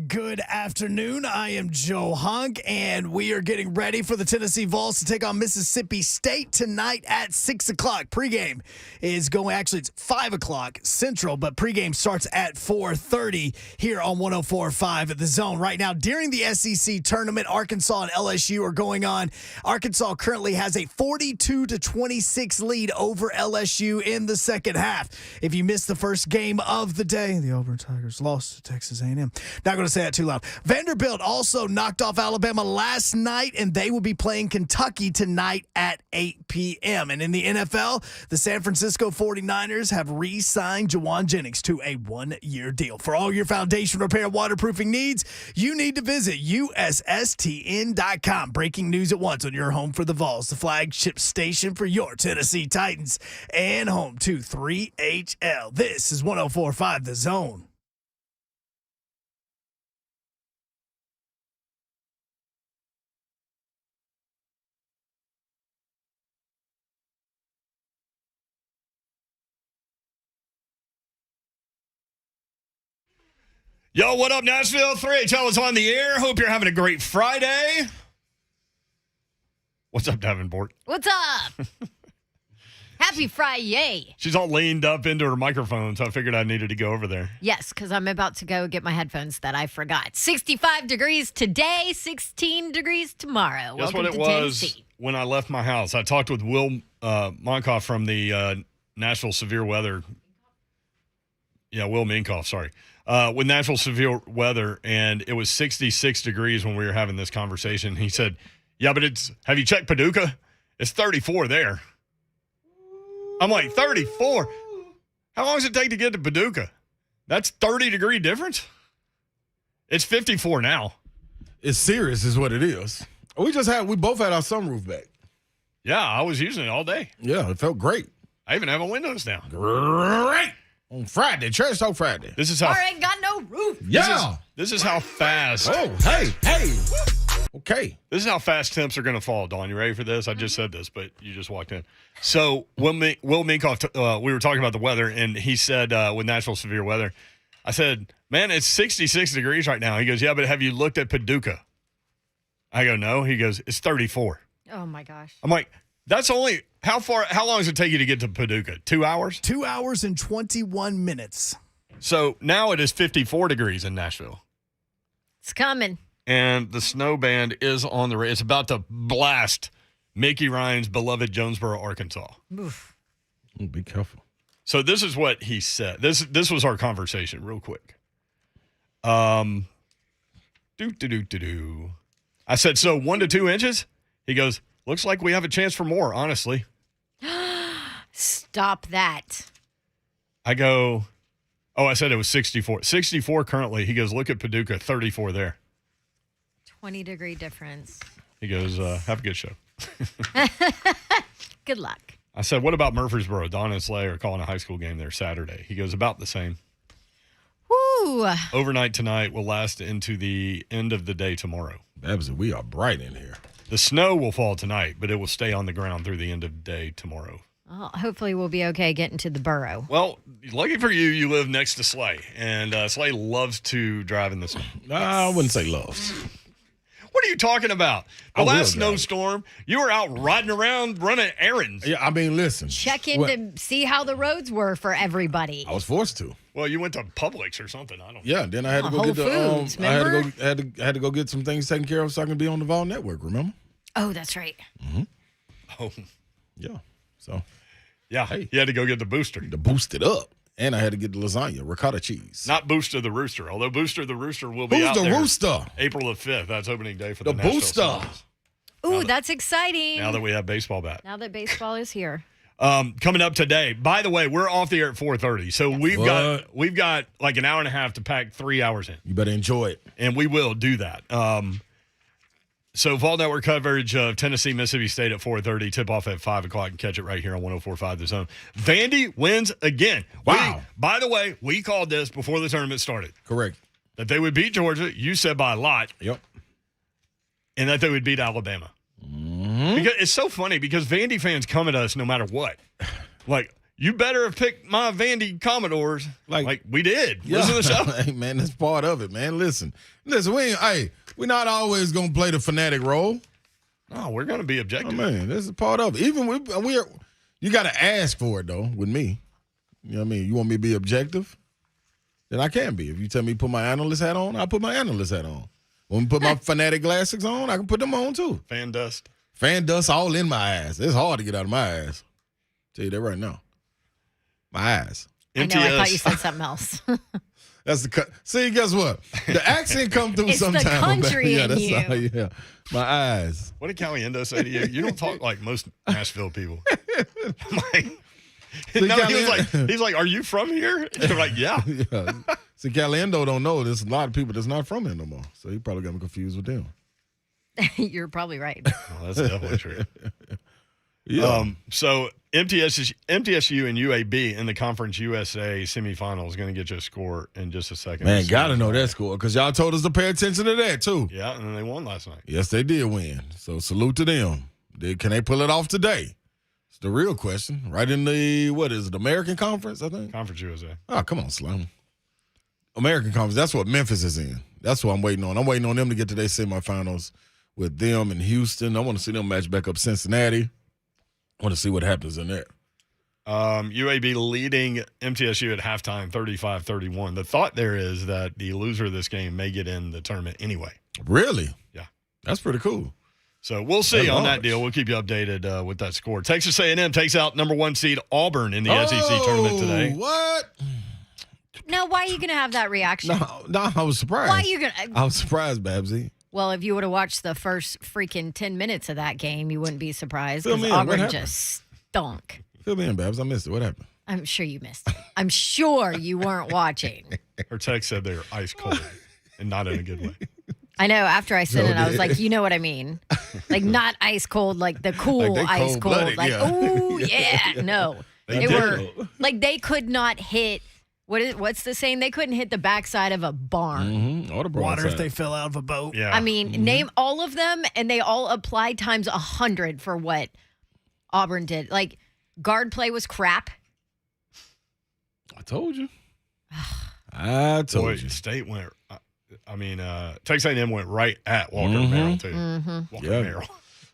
Good afternoon. I am Joe Hunk, and we are getting ready for the Tennessee Vols to take on Mississippi State tonight at 6 o'clock. Pregame is going, actually, it's 5 o'clock Central, but pregame starts at 4:30 here on 104.5 at The Zone. Right now, during the SEC Tournament, Arkansas and LSU are going on. Arkansas currently has a 42-26 lead over LSU in the second half. If you missed the first game of the day, the Auburn Tigers lost to Texas A&M. Not going to say that too loud. Vanderbilt also knocked off Alabama last night, and they will be playing Kentucky tonight at 8 p.m. And in the NFL, the San Francisco 49ers have re-signed Jawan Jennings to a one-year deal. For all your foundation repair waterproofing needs, you need to visit USSTN.com. Breaking news at once on your home for the Vols, the flagship station for your Tennessee Titans, and home to 3HL. This is 104.5 The Zone. Yo, what up, Nashville? 3HL is on the air. Hope you're having a great Friday. What's up, Davenport? What's up? Happy Friday. She's all leaned up into her microphone, so I figured I needed to go over there. Yes, because I'm about to go get my headphones that I forgot. 65 degrees today, 16 degrees tomorrow. Guess Welcome what it to was Tennessee. when I left my house? I talked with Will Monkoff from the Nashville Severe Weather. Yeah, Will Minkoff, sorry. With Nashville Severe Weather, and it was 66 degrees when we were having this conversation. He said, yeah, but have you checked Paducah? It's 34 there. I'm like, 34? How long does it take to get to Paducah? That's 30-degree difference? It's 54 now. It's serious is what it is. We both had our sunroof back. Yeah, I was using it all day. Yeah, it felt great. I even have my windows down. Great. On Friday, Trash Talk Friday. This is how. All right, got no roof. Yeah. This is how fast. Oh, hey. Okay. This is how fast temps are going to fall, Dawn. You ready for this? I just said this, but you just walked in. So Will Minkoff, we were talking about the weather, and he said with Nashville Severe Weather, I said, man, it's 66 degrees right now. He goes, yeah, but have you looked at Paducah? I go, no. He goes, it's 34. Oh, my gosh. I'm like, that's only – how long does it take you to get to Paducah? 2 hours? 2 hours and 21 minutes. So now it is 54 degrees in Nashville. It's coming. And the snow band is on the – it's about to blast Mickey Ryan's beloved Jonesboro, Arkansas. Oof. Be careful. So this is what he said. This was our conversation real quick. I said, so 1 to 2 inches? He goes, looks like we have a chance for more, honestly. Stop that. I go, I said it was 64. 64 currently. He goes, look at Paducah, 34 there. 20-degree difference. He goes, have a good show. Good luck. I said, what about Murfreesboro? Don and Slay are calling a high school game there Saturday. He goes, about the same. Woo. Overnight tonight will last into the end of the day tomorrow. Babs, we are bright in here. The snow will fall tonight, but it will stay on the ground through the end of the day tomorrow. Well, hopefully we'll be okay getting to the borough. Well, lucky for you, you live next to Slay, and Slay loves to drive in the snow. I wouldn't say loves. What are you talking about? The last snowstorm, you were out riding around running errands. Yeah, I mean, listen. Check in to see how the roads were for everybody. I was forced to. Well, you went to Publix or something. I don't know. Yeah, then I had to go Whole get the Foods, remember? I had to go get some things taken care of so I can be on the Vol Network, remember? Oh, that's right. Mm-hmm. Oh. Yeah. So yeah, hey. You had to go get the booster. To boost it up. And I had to get the lasagna, ricotta cheese. Not Booster the Rooster, although Booster the Rooster will be Who's out the there Rooster? April the 5th. That's opening day for the Nashville Booster. Sounders. Ooh, that's exciting. Now that we have baseball back. Now that baseball is here. Coming up today. By the way, we're off the air at 4:30, so we've got like an hour and a half to pack 3 hours in. You better enjoy it, and we will do that. So Vol Network coverage of Tennessee, Mississippi State at 4:30. Tip off at 5 o'clock and catch it right here on 104.5 The Zone. Vandy wins again. Wow! By the way, we called this before the tournament started. Correct. That they would beat Georgia. You said by a lot. Yep. And that they would beat Alabama. Mm-hmm. Because it's so funny because Vandy fans come at us no matter what. Like, you better have picked my Vandy Commodores. Like we did. Yeah. Listen to the show. Hey, man, that's part of it, man. Listen, we're not always going to play the fanatic role. No, we're going to be objective. Oh, man, this is part of it. Even you got to ask for it, though, with me. You know what I mean? You want me to be objective? Then I can be. If you tell me to put my analyst hat on, I'll put my analyst hat on. When we put my fanatic glasses on, I can put them on, too. Fan dust all in my ass. It's hard to get out of my ass. Tell you that right now. My eyes. I know. I thought you said something else. That's see, guess what? The accent come through it's sometimes. The country in you. Yeah. My eyes. What did Caliendo say to you? You don't talk like most Nashville people. He's like, are you from here? You're like, yeah. Yeah. See, Caliendo don't know. There's a lot of people that's not from here no more. So he probably got me confused with them. You're probably right. Well, that's definitely true. Yeah. So MTSU and UAB in the Conference USA semifinal is going to get you a score in just a second. Man, got to know that score because y'all told us to pay attention to that, too. Yeah, and then they won last night. Yes, they did win. So salute to them. Can they pull it off today? It's the real question. Right in the, American Conference, I think? Conference USA. Oh, come on, Slim. American Conference, that's what Memphis is in. That's what I'm waiting on. I'm waiting on them to get to their semifinals with them and Houston. I want to see them match back up Cincinnati. I want to see what happens in there. UAB leading MTSU at halftime, 35-31. The thought there is that the loser of this game may get in the tournament anyway. Really? Yeah. That's pretty cool. So we'll see on that deal. We'll keep you updated with that score. Texas A&M takes out number 1 seed Auburn in the SEC tournament today. What? No, why are you going to have that reaction? No, I was surprised. Why are you going to? I was surprised, Babsy. Well, if you would have watched the first freaking 10 minutes of that game, you wouldn't be surprised Fill me because in. Auburn What just stunk. Fill me in, Babs. I missed it. What happened? I'm sure you missed it. I'm sure you weren't watching. Her text said they were ice cold and not in a good way. I know. After I said No, it, I was dude. like, you know what I mean? Like not ice cold, like the cool Like they ice cold. cold-blooded, Like, yeah. ooh, yeah. No. They were did. like they could not hit what's the saying? They couldn't hit the backside of a barn. Mm-hmm. Or the Water broadside. if they fell out of a boat. Yeah. I mean, name all of them, and they all applied times 100 for what Auburn did. Like, guard play was crap. I told you. I told Boy, you. State went. Texas A&M went right at Walker Merrill too. Walker Yeah. Merrill.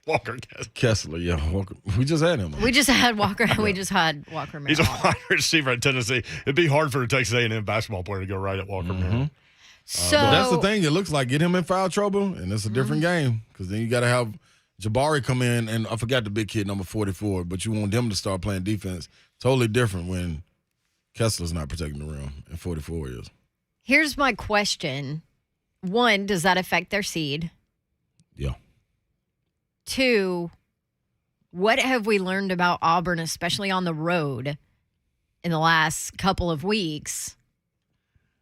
Walker. Kessler, yeah. We just had him. We just had Walker. We just had Walker He's a Merrill. wide receiver at Tennessee. It'd be hard for a Texas A&M basketball player to go right at Walker Merrill. So But that's the thing. It looks like get him in foul trouble, and it's a different game because then you got to have Jabari come in, and I forgot the big kid, number 44, but you want them to start playing defense. Totally different when Kessler's not protecting the rim and 44 is. here's my question. 1, does that affect their seed? Yeah. 2, what have we learned about Auburn, especially on the road, in the last couple of weeks,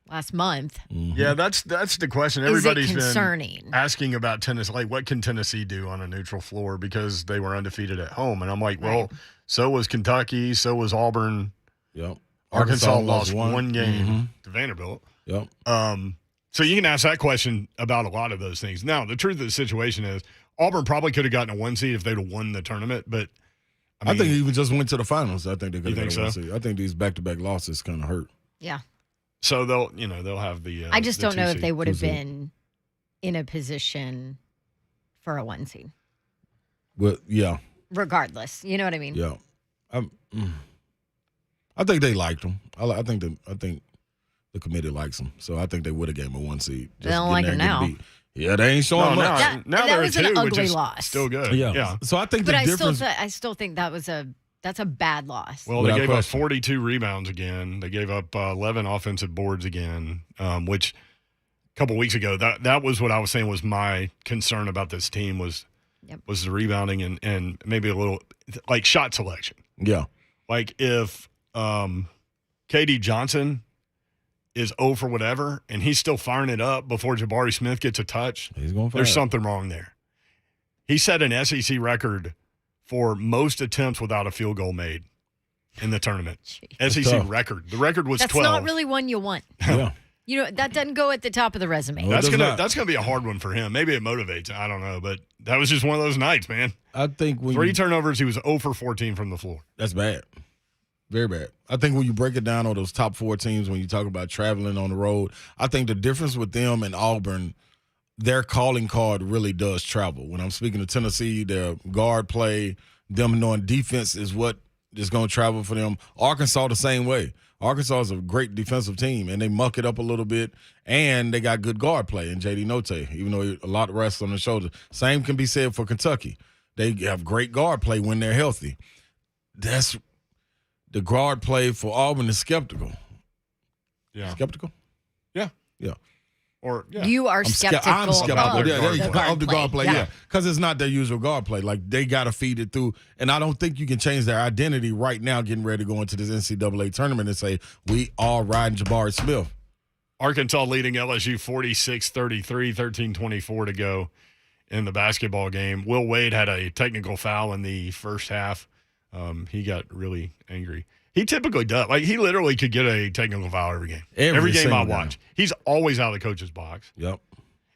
last month? Yeah, that's the question. Is it Everybody's concerning? been asking about Tennessee. Like, what can Tennessee do on a neutral floor because they were undefeated at home? And I'm like, well, so was Kentucky, so was Auburn. Yep. Arkansas lost one game to Vanderbilt. Yep. So you can ask that question about a lot of those things. Now, the truth of the situation is Auburn probably could have gotten a 1 seed if they'd have won the tournament, but I think he even just went to the finals. I think they could You have think got a 1 so? seed. I think these back-to-back losses kind of hurt. Yeah. so they'll have the I just the don't know 2 if they seed. would have 2 seed. been in a position for a 1 seed. But yeah, Regardless. You know what I mean? yeah. I think they liked him. I think the committee likes him. So I think they would have gave him a 1 seed. They don't like him now. Yeah, they ain't showing No, much. now That they're was a an 2, which ugly is loss. still good. Yeah. So I think But the I difference. still think that's a bad loss. Well, they Without gave up question. 42 rebounds again. They gave up 11 offensive boards again, which a couple weeks ago, that was what I was saying was my concern about this team was the rebounding and maybe a little like shot selection. Yeah. Like if KD Johnson is 0 for whatever and he's still firing it up before Jabari Smith gets a touch, He's going to there's something wrong there. He set an SEC record for most attempts without a field goal made in the tournament. SEC tough. record. The record was That's 12. not really one you want. Yeah. You know, that doesn't go at the top of the resume. No. That's does gonna not. that's gonna be a hard one for him. Maybe it motivates. I don't know, but that was just one of those nights, man. I think when 3 turnovers, he was 0 for 14 from the floor. that's bad. Very bad. I think when you break it down on those top 4 teams, when you talk about traveling on the road, I think the difference with them and Auburn, their calling card really does travel. When I'm speaking to Tennessee, their guard play, them knowing defense is what is going to travel for them. Arkansas the same way. Arkansas is a great defensive team, and they muck it up a little bit, and they got good guard play in J.D. Note, even though a lot rests on the shoulder. Same can be said for Kentucky. They have great guard play when they're healthy. That's the guard play for Auburn is skeptical. Yeah. Skeptical? Yeah. Yeah. Or yeah. You are skeptical. I'm skeptical. Of Yeah, there you go. guard Of the play. guard play, yeah. Because it's not their usual guard play. Like, they got to feed it through. And I don't think you can change their identity right now getting ready to go into this NCAA tournament and say, we are riding Jabari Smith. Arkansas leading LSU 46-33, 13-24 to go in the basketball game. Will Wade had a technical foul in the first half. He got really angry. He typically does. Like, he literally could get a technical foul every game. Every game I watch. He's always out of the coach's box. Yep.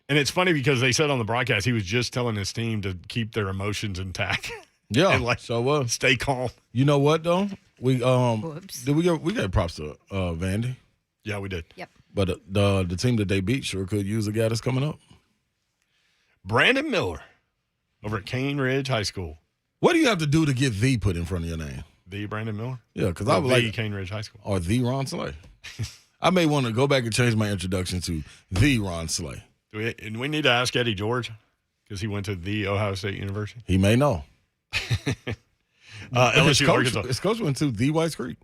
And it's funny because they said on the broadcast he was just telling his team to keep their emotions intact. Yeah. And So stay calm. you know what though? We Whoops. did we gave props to Vandy, Yeah, we did. Yep. but the team that they beat sure could use a guy that's coming up. Brandon Miller over at Cane Ridge High School. What do you have to do to get the put in front of your name? The Brandon Miller? Yeah, because I was like Cane Ridge High School. or the Ron Slay. I may want to go back and change my introduction to the Ron Slay. And we need to ask Eddie George because he went to the Ohio State University. He may know. LSU, Arkansas. His coach went to the White Creek.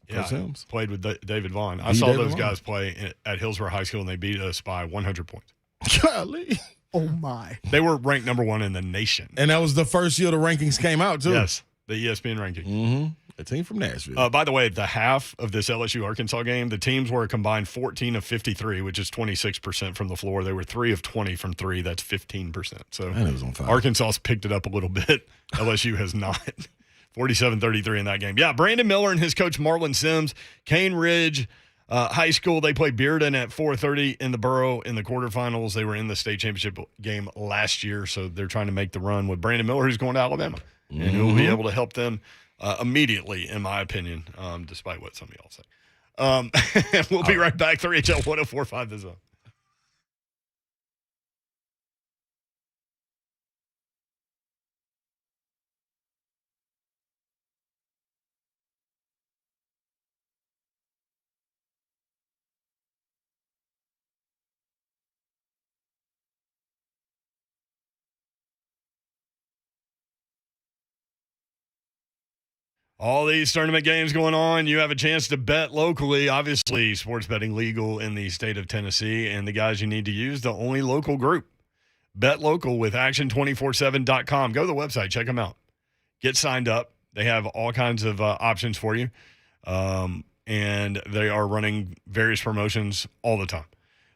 Yeah, Coach Sims. played with David Vaughn. I The saw David those Vaughn. guys play at Hillsborough High School, and they beat us by 100 points. Golly. Oh, my. They were ranked number 1 in the nation. And that was the first year the rankings came out, too. Yes, the ESPN ranking. Mm-hmm. A team from Nashville. By the way, the half of this LSU-Arkansas game, the teams were a combined 14 of 53, which is 26% from the floor. They were 3 of 20 from 3. That's 15%. So Man, it was on fire. Arkansas's picked it up a little bit. LSU has not. 47-33 in that game. Yeah, Brandon Miller and his coach Marlon Sims, Cane Ridge High School. They played Bearden at 4:30 in the Borough in the quarterfinals. They were in the state championship game last year, so they're trying to make the run with Brandon Miller, who's going to Alabama. And he'll be able to help them immediately, in my opinion, despite what some of y'all say. We'll be right back. 3HL 1045 The Zone. All these tournament games going on. You have a chance to bet locally. Obviously, sports betting legal in the state of Tennessee. And the guys you need to use, the only local group. Bet local with action247.com. Go to the website. Check them out. Get signed up. They have all kinds of options for you. And they are running various promotions all the time.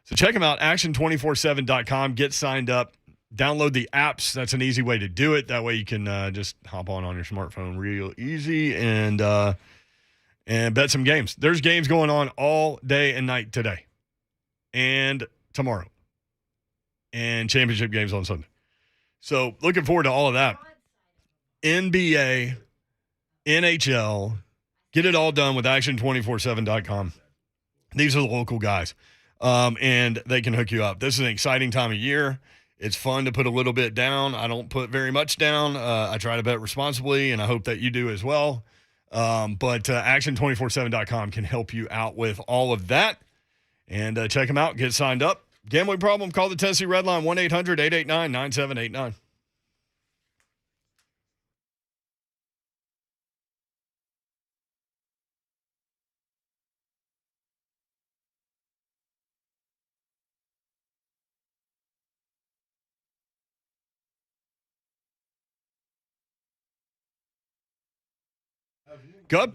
So check them out. Action247.com. Get signed up. Download the apps. That's an easy way to do it. That way you can just hop on your smartphone real easy and bet some games. There's games going on all day and night today and tomorrow and championship games on Sunday. So looking forward to all of that. NBA, NHL, get it all done with action247.com. These are the local guys, and they can hook you up. This is an exciting time of year. It's fun to put a little bit down. I don't put very much down. I try to bet responsibly, and I hope that you do as well. But action247.com can help you out with all of that. And check them out. Get signed up. Gambling problem? Call the Tennessee Red Line, 1-800-889-9789. Gup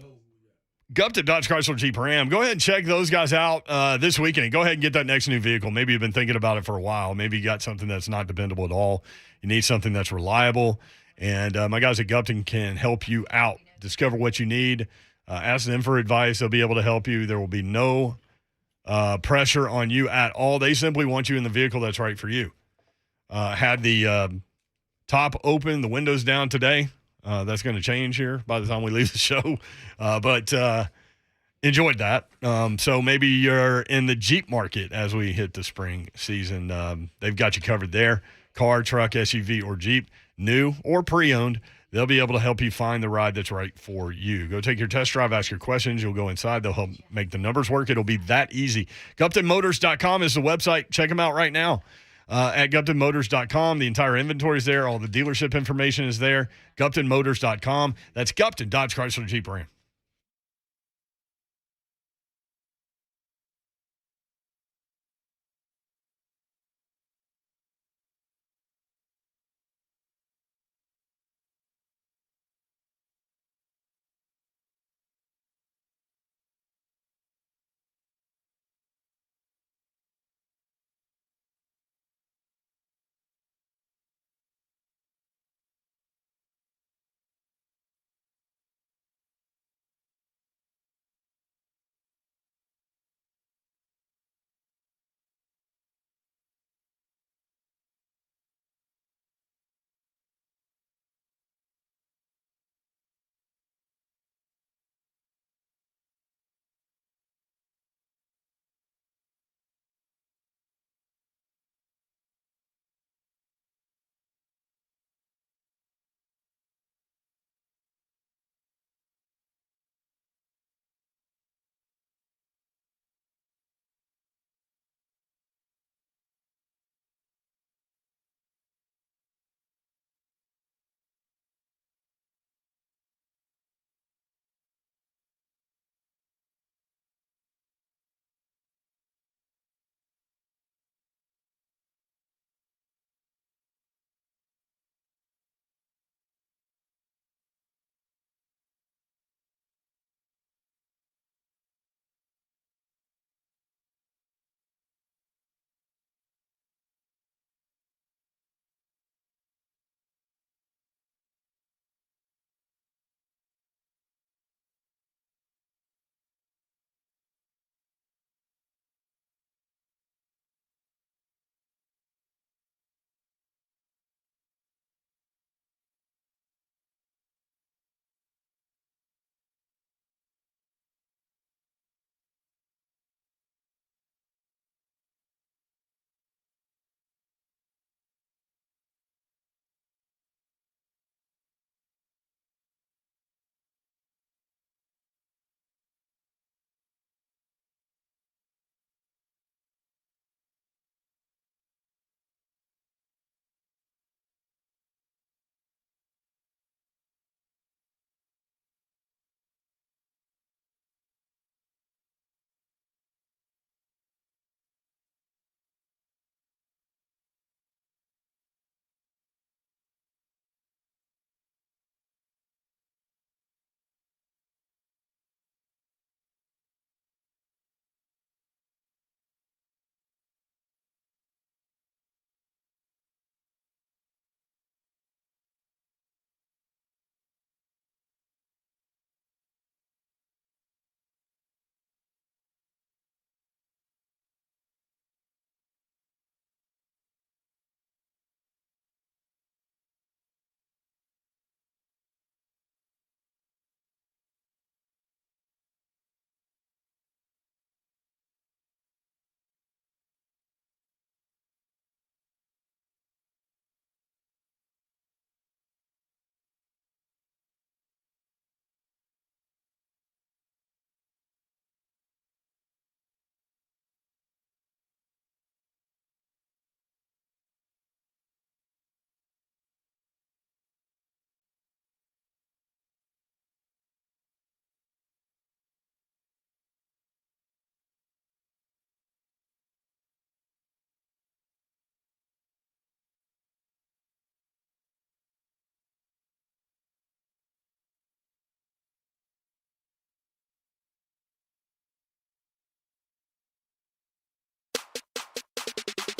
at Dodge Chrysler Jeep Ram. Go ahead and check those guys out this weekend. Go ahead and get that next new vehicle. Maybe you've been thinking about it for a while. Maybe you got something that's not dependable at all. You need something that's reliable. And my guys at Gupton can help you out. Discover what you need. Ask them for advice. They'll be able to help you. There will be no pressure on you at all. They simply want you in the vehicle that's right for you. Had the top open, the windows down today. That's going to change here by the time we leave the show. But enjoyed that. So maybe you're in the Jeep market as we hit the spring season. They've got you covered there. Car, truck, SUV, or Jeep, new or pre-owned. They'll be able to help you find the ride that's right for you. Go take your test drive, ask your questions. You'll go inside. They'll help make the numbers work. It'll be that easy. GuptonMotors.com is the website. Check them out right now. At GuptonMotors.com, the entire inventory is there. All the dealership information is there. GuptonMotors.com. That's Gupton, Dodge, Chrysler, Jeep, Ram.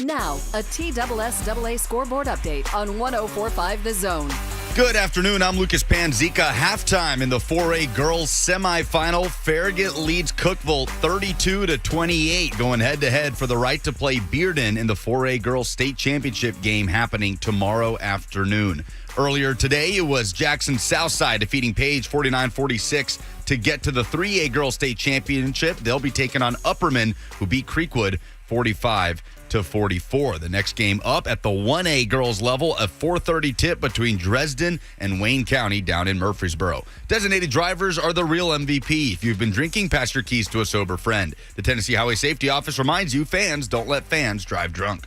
Now, a TSSAA scoreboard update on 104.5 The Zone. Good afternoon. I'm Lucas Panzica. Halftime in the 4A girls semifinal. Farragut leads Cookeville 32-28, going head-to-head for the right to play Bearden in the 4A girls state championship game happening tomorrow afternoon. Earlier today, it was Jackson Southside defeating Page 49-46 to get to the 3A girls state championship. They'll be taking on Upperman, who beat Creekwood 45-44. The next game up at the 1A girls level, a 4:30 tip between Dresden and Wayne County down in Murfreesboro. Designated drivers are the real MVP. If you've been drinking, pass your keys to a sober friend. The Tennessee Highway Safety Office reminds you, fans don't let fans drive drunk.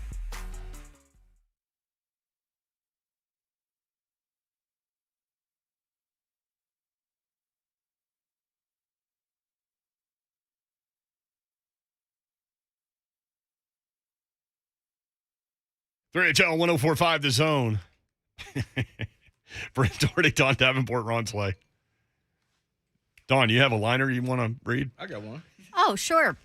HL 104.5 The Zone. Brent Doherty, Don Davenport, Ron Slay. Don, you have a liner you want to read? I got one. Oh, sure.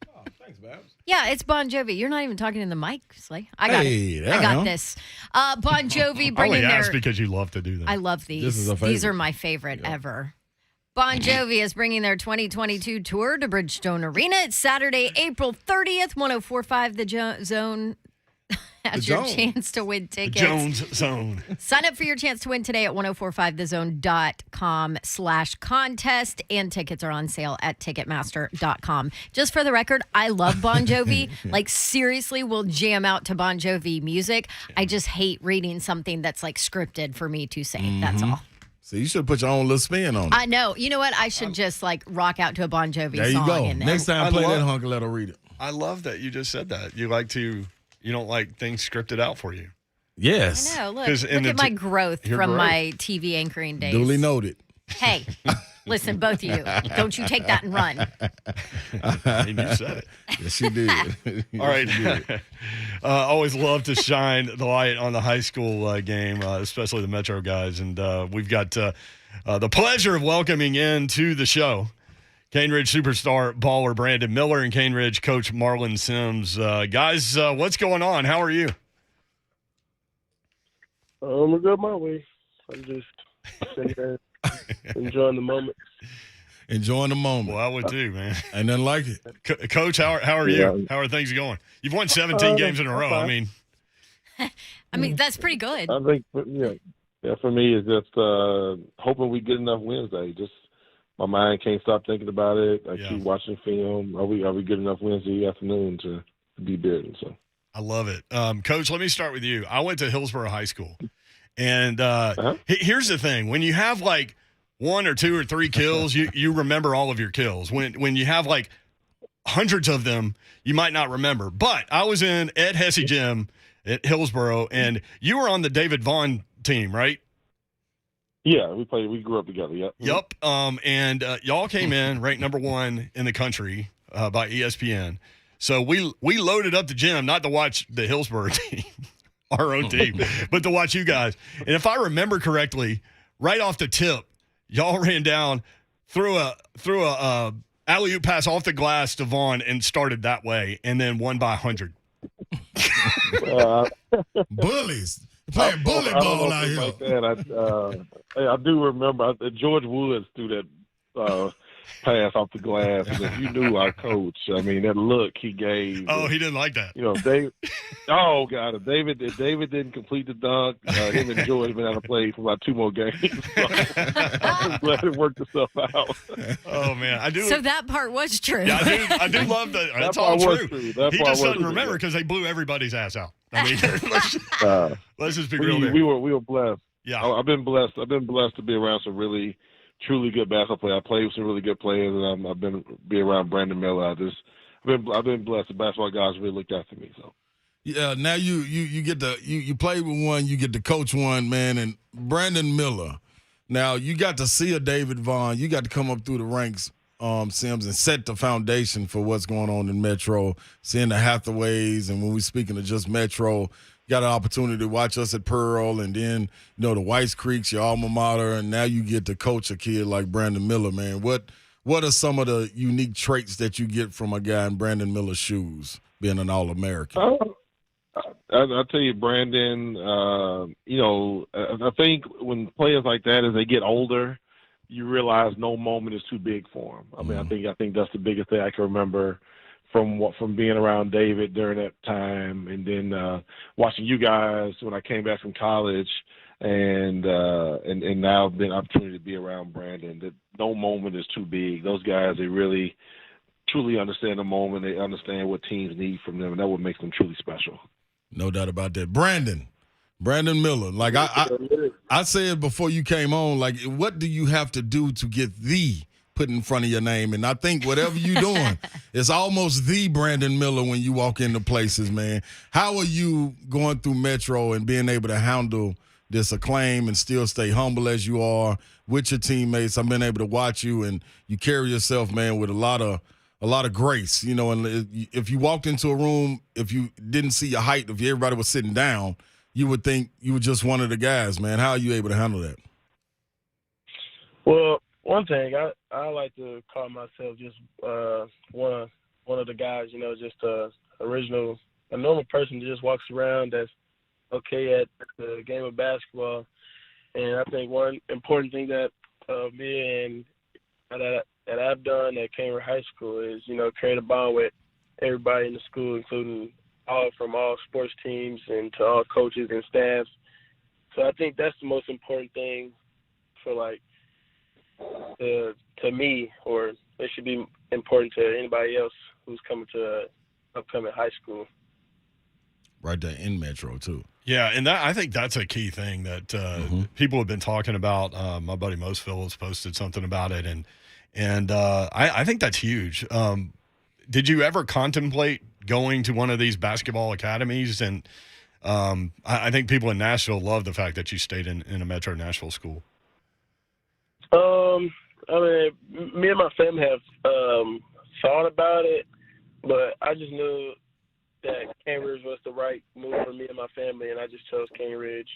Oh, thanks, Babs. Yeah, it's Bon Jovi. You're not even talking in the mic, Slay. I got Hey, it. there I got I am. this. Bon Jovi I bringing only asked their... because you love to do that. I love these. This is a These favorite. are my favorite ever. Bon Jovi is bringing their 2022 tour to Bridgestone Arena. It's Saturday, April 30th, 104.5 The Zone. Has your Zone. chance to win tickets. Jones Zone. Sign up for your chance to win today at 1045thezone.com/contest, and tickets are on sale at ticketmaster.com. Just for the record, I love Bon Jovi. Like, seriously, will jam out to Bon Jovi music. I just hate reading something that's like scripted for me to say. That's all. So you should put your own little spin on it. I know. You know what? I should just like rock out to a Bon Jovi There you song go. in there. Next time, I play love- that hunk and let her read it. I love that you just said that. You don't like things scripted out for you. Yes. I know. Look 'Cause in at the my growth your from growth. my TV anchoring days. Duly noted. Hey, listen, both of you. Don't you take that and run. I mean, you said it. Yes, she did. All right. Always love to shine the light on the high school game, especially the Metro guys. And we've got the pleasure of welcoming into the show Cane Ridge superstar baller Brandon Miller and Cane Ridge coach Marlon Sims. Guys, what's going on? How are you? I'm good my way. I'm just sitting there enjoying the moment. Enjoying the moment. Well, I would too, man. Ain't nothing like it. Coach, how are you? Yeah. How are things going? You've won 17 games in a row. I mean, I mean, that's pretty good. I think, for me, it's just hoping we get enough Wednesday. Just my mind can't stop thinking about it. I Yeah. keep watching film. Are we good enough Wednesday afternoon to be Bearden? So I love it. Coach, let me start with you. I went to Hillsborough High School. And here's the thing. When you have like 1 or 2 or 3 kills, you remember all of your kills. When you have like hundreds of them, you might not remember. But I was in Ed Hesse Gym at Hillsborough, and you were on the David Vaughn team, right? yeah, we grew up together. Yep. Yep. And y'all came in ranked number 1 in the country by ESPN. So we loaded up the gym, not to watch the Hillsborough team, our own team, but to watch you guys. And if I remember correctly, right off the tip, y'all ran down, threw a alley-oop pass off the glass to Vaughn and started that way, and then won by 100. Bullies. Playing bully ball out here. Like that. I do remember George Woods threw that pass off the glass, and if you knew our coach, I mean, that look he gave. Oh, he didn't like that. David. Oh God, if David didn't complete the dunk, him and George have been out of play for about 2 more games. So, I'm glad it worked itself out. Oh man, I do. So that part was true. Yeah, I do love that. That's all part was true. true. That He part just was doesn't true, remember yeah. because they blew everybody's ass out. I mean, let's just be real we there. were blessed. Yeah. I've been blessed. I've been blessed to be around some really, truly good basketball players. I played with some really good players, and I've been around Brandon Miller. I've been blessed. The basketball guys really looked after me. So. Yeah, now you get to you play with one, you get to coach one, man, and Brandon Miller. Now you got to see a David Vaughn. You got to come up through the ranks, Sims, and set the foundation for what's going on in Metro. Seeing the Hathaways, and when we're speaking of just Metro, you got an opportunity to watch us at Pearl, and then the Whites Creeks, your alma mater, and now you get to coach a kid like Brandon Miller, man. What are some of the unique traits that you get from a guy in Brandon Miller's shoes, being an All-American? I'll tell you, Brandon, I think when players like that, as they get older, you realize no moment is too big for them. I mean, I think that's the biggest thing I can remember from being around David during that time, and then watching you guys when I came back from college, and now been opportunity to be around Brandon. That no moment is too big. Those guys, they really truly understand the moment. They understand what teams need from them, and that's what makes them truly special. No doubt about that. Brandon Miller. Like I said before you came on, like, what do you have to do to get the put in front of your name? And I think whatever you're doing, it's almost the Brandon Miller when you walk into places, man. How are you going through Metro and being able to handle this acclaim and still stay humble as you are with your teammates? I've been able to watch you, and you carry yourself, man, with a lot of grace, and if you walked into a room, if you didn't see your height, if everybody was sitting down, you would think you were just one of the guys, man. How are you able to handle that? Well, one thing, I like to call myself just one of the guys, just a normal person that just walks around that's okay at the game of basketball. And I think one important thing that me and that I've done at Cambridge High School is, create a bond with everybody in the school, including from all sports teams and to all coaches and staff. So I think that's the most important thing for to me, or it should be important to anybody else who's coming to upcoming high school. Right there in Metro too. Yeah, and I think that's a key thing that people have been talking about. My buddy Mosville has posted something about it, and I think that's huge. Did you ever contemplate going to one of these basketball academies? And I think people in Nashville love the fact that you stayed in a Metro Nashville school. I mean, me and my family have thought about it, but I just knew that Cambridge was the right move for me and my family, and I just chose Cambridge.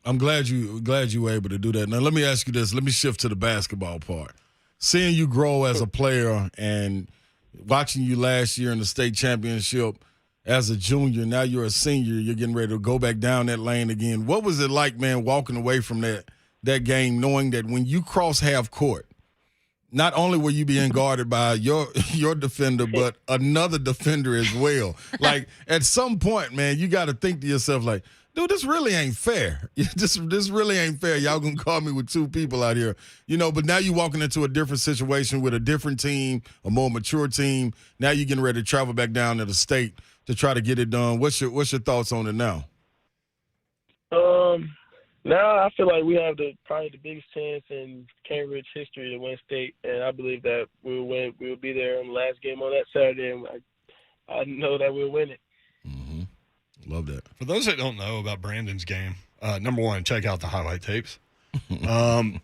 I'm glad you were able to do that. Now, let me ask you this. Let me shift to the basketball part. Seeing you grow as a player and watching you last year in the state championship as a junior, now you're a senior, you're getting ready to go back down that lane again. What was it like, man, walking away from that game, knowing that when you cross half court, not only were you being guarded by your defender, but another defender as well? Like, at some point, man, you got to think to yourself, like, dude, this really ain't fair. This really ain't fair. Y'all gonna call me with two people out here, But now you're walking into a different situation with a different team, a more mature team. Now you're getting ready to travel back down to the state to try to get it done. What's your thoughts on it now? Now I feel like we have probably the biggest chance in Cambridge history to win state, and I believe that we'll win. We'll be there on the last game on that Saturday, and I know that we'll win it. Mm-hmm. Love that. For those that don't know about Brandon's game, number one, check out the highlight tapes.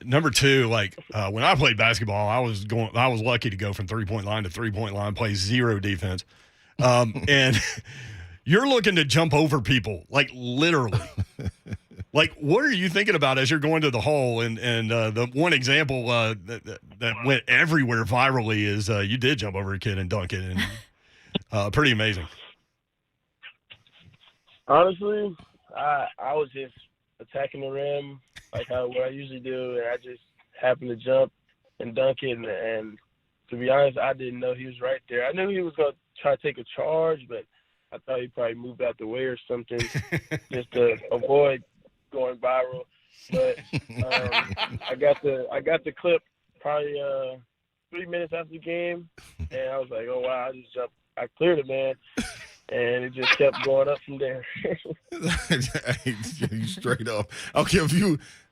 Number two, when I played basketball, I was lucky to go from 3-point line to 3-point line, play zero defense, and you're looking to jump over people, like literally. Like, what are you thinking about as you're going to the hole? And the one example that went everywhere virally is you did jump over a kid and dunk it, and pretty amazing. Honestly, I was just attacking the rim what I usually do, and I just happened to jump and dunk it. And to be honest, I didn't know he was right there. I knew he was going to try to take a charge, but I thought he probably moved out the way or something just to avoid going viral. But I got the clip probably 3 minutes after the game, and I was like, oh wow, I just jumped. I cleared it, man. And it just kept going up from there. You straight up. Okay,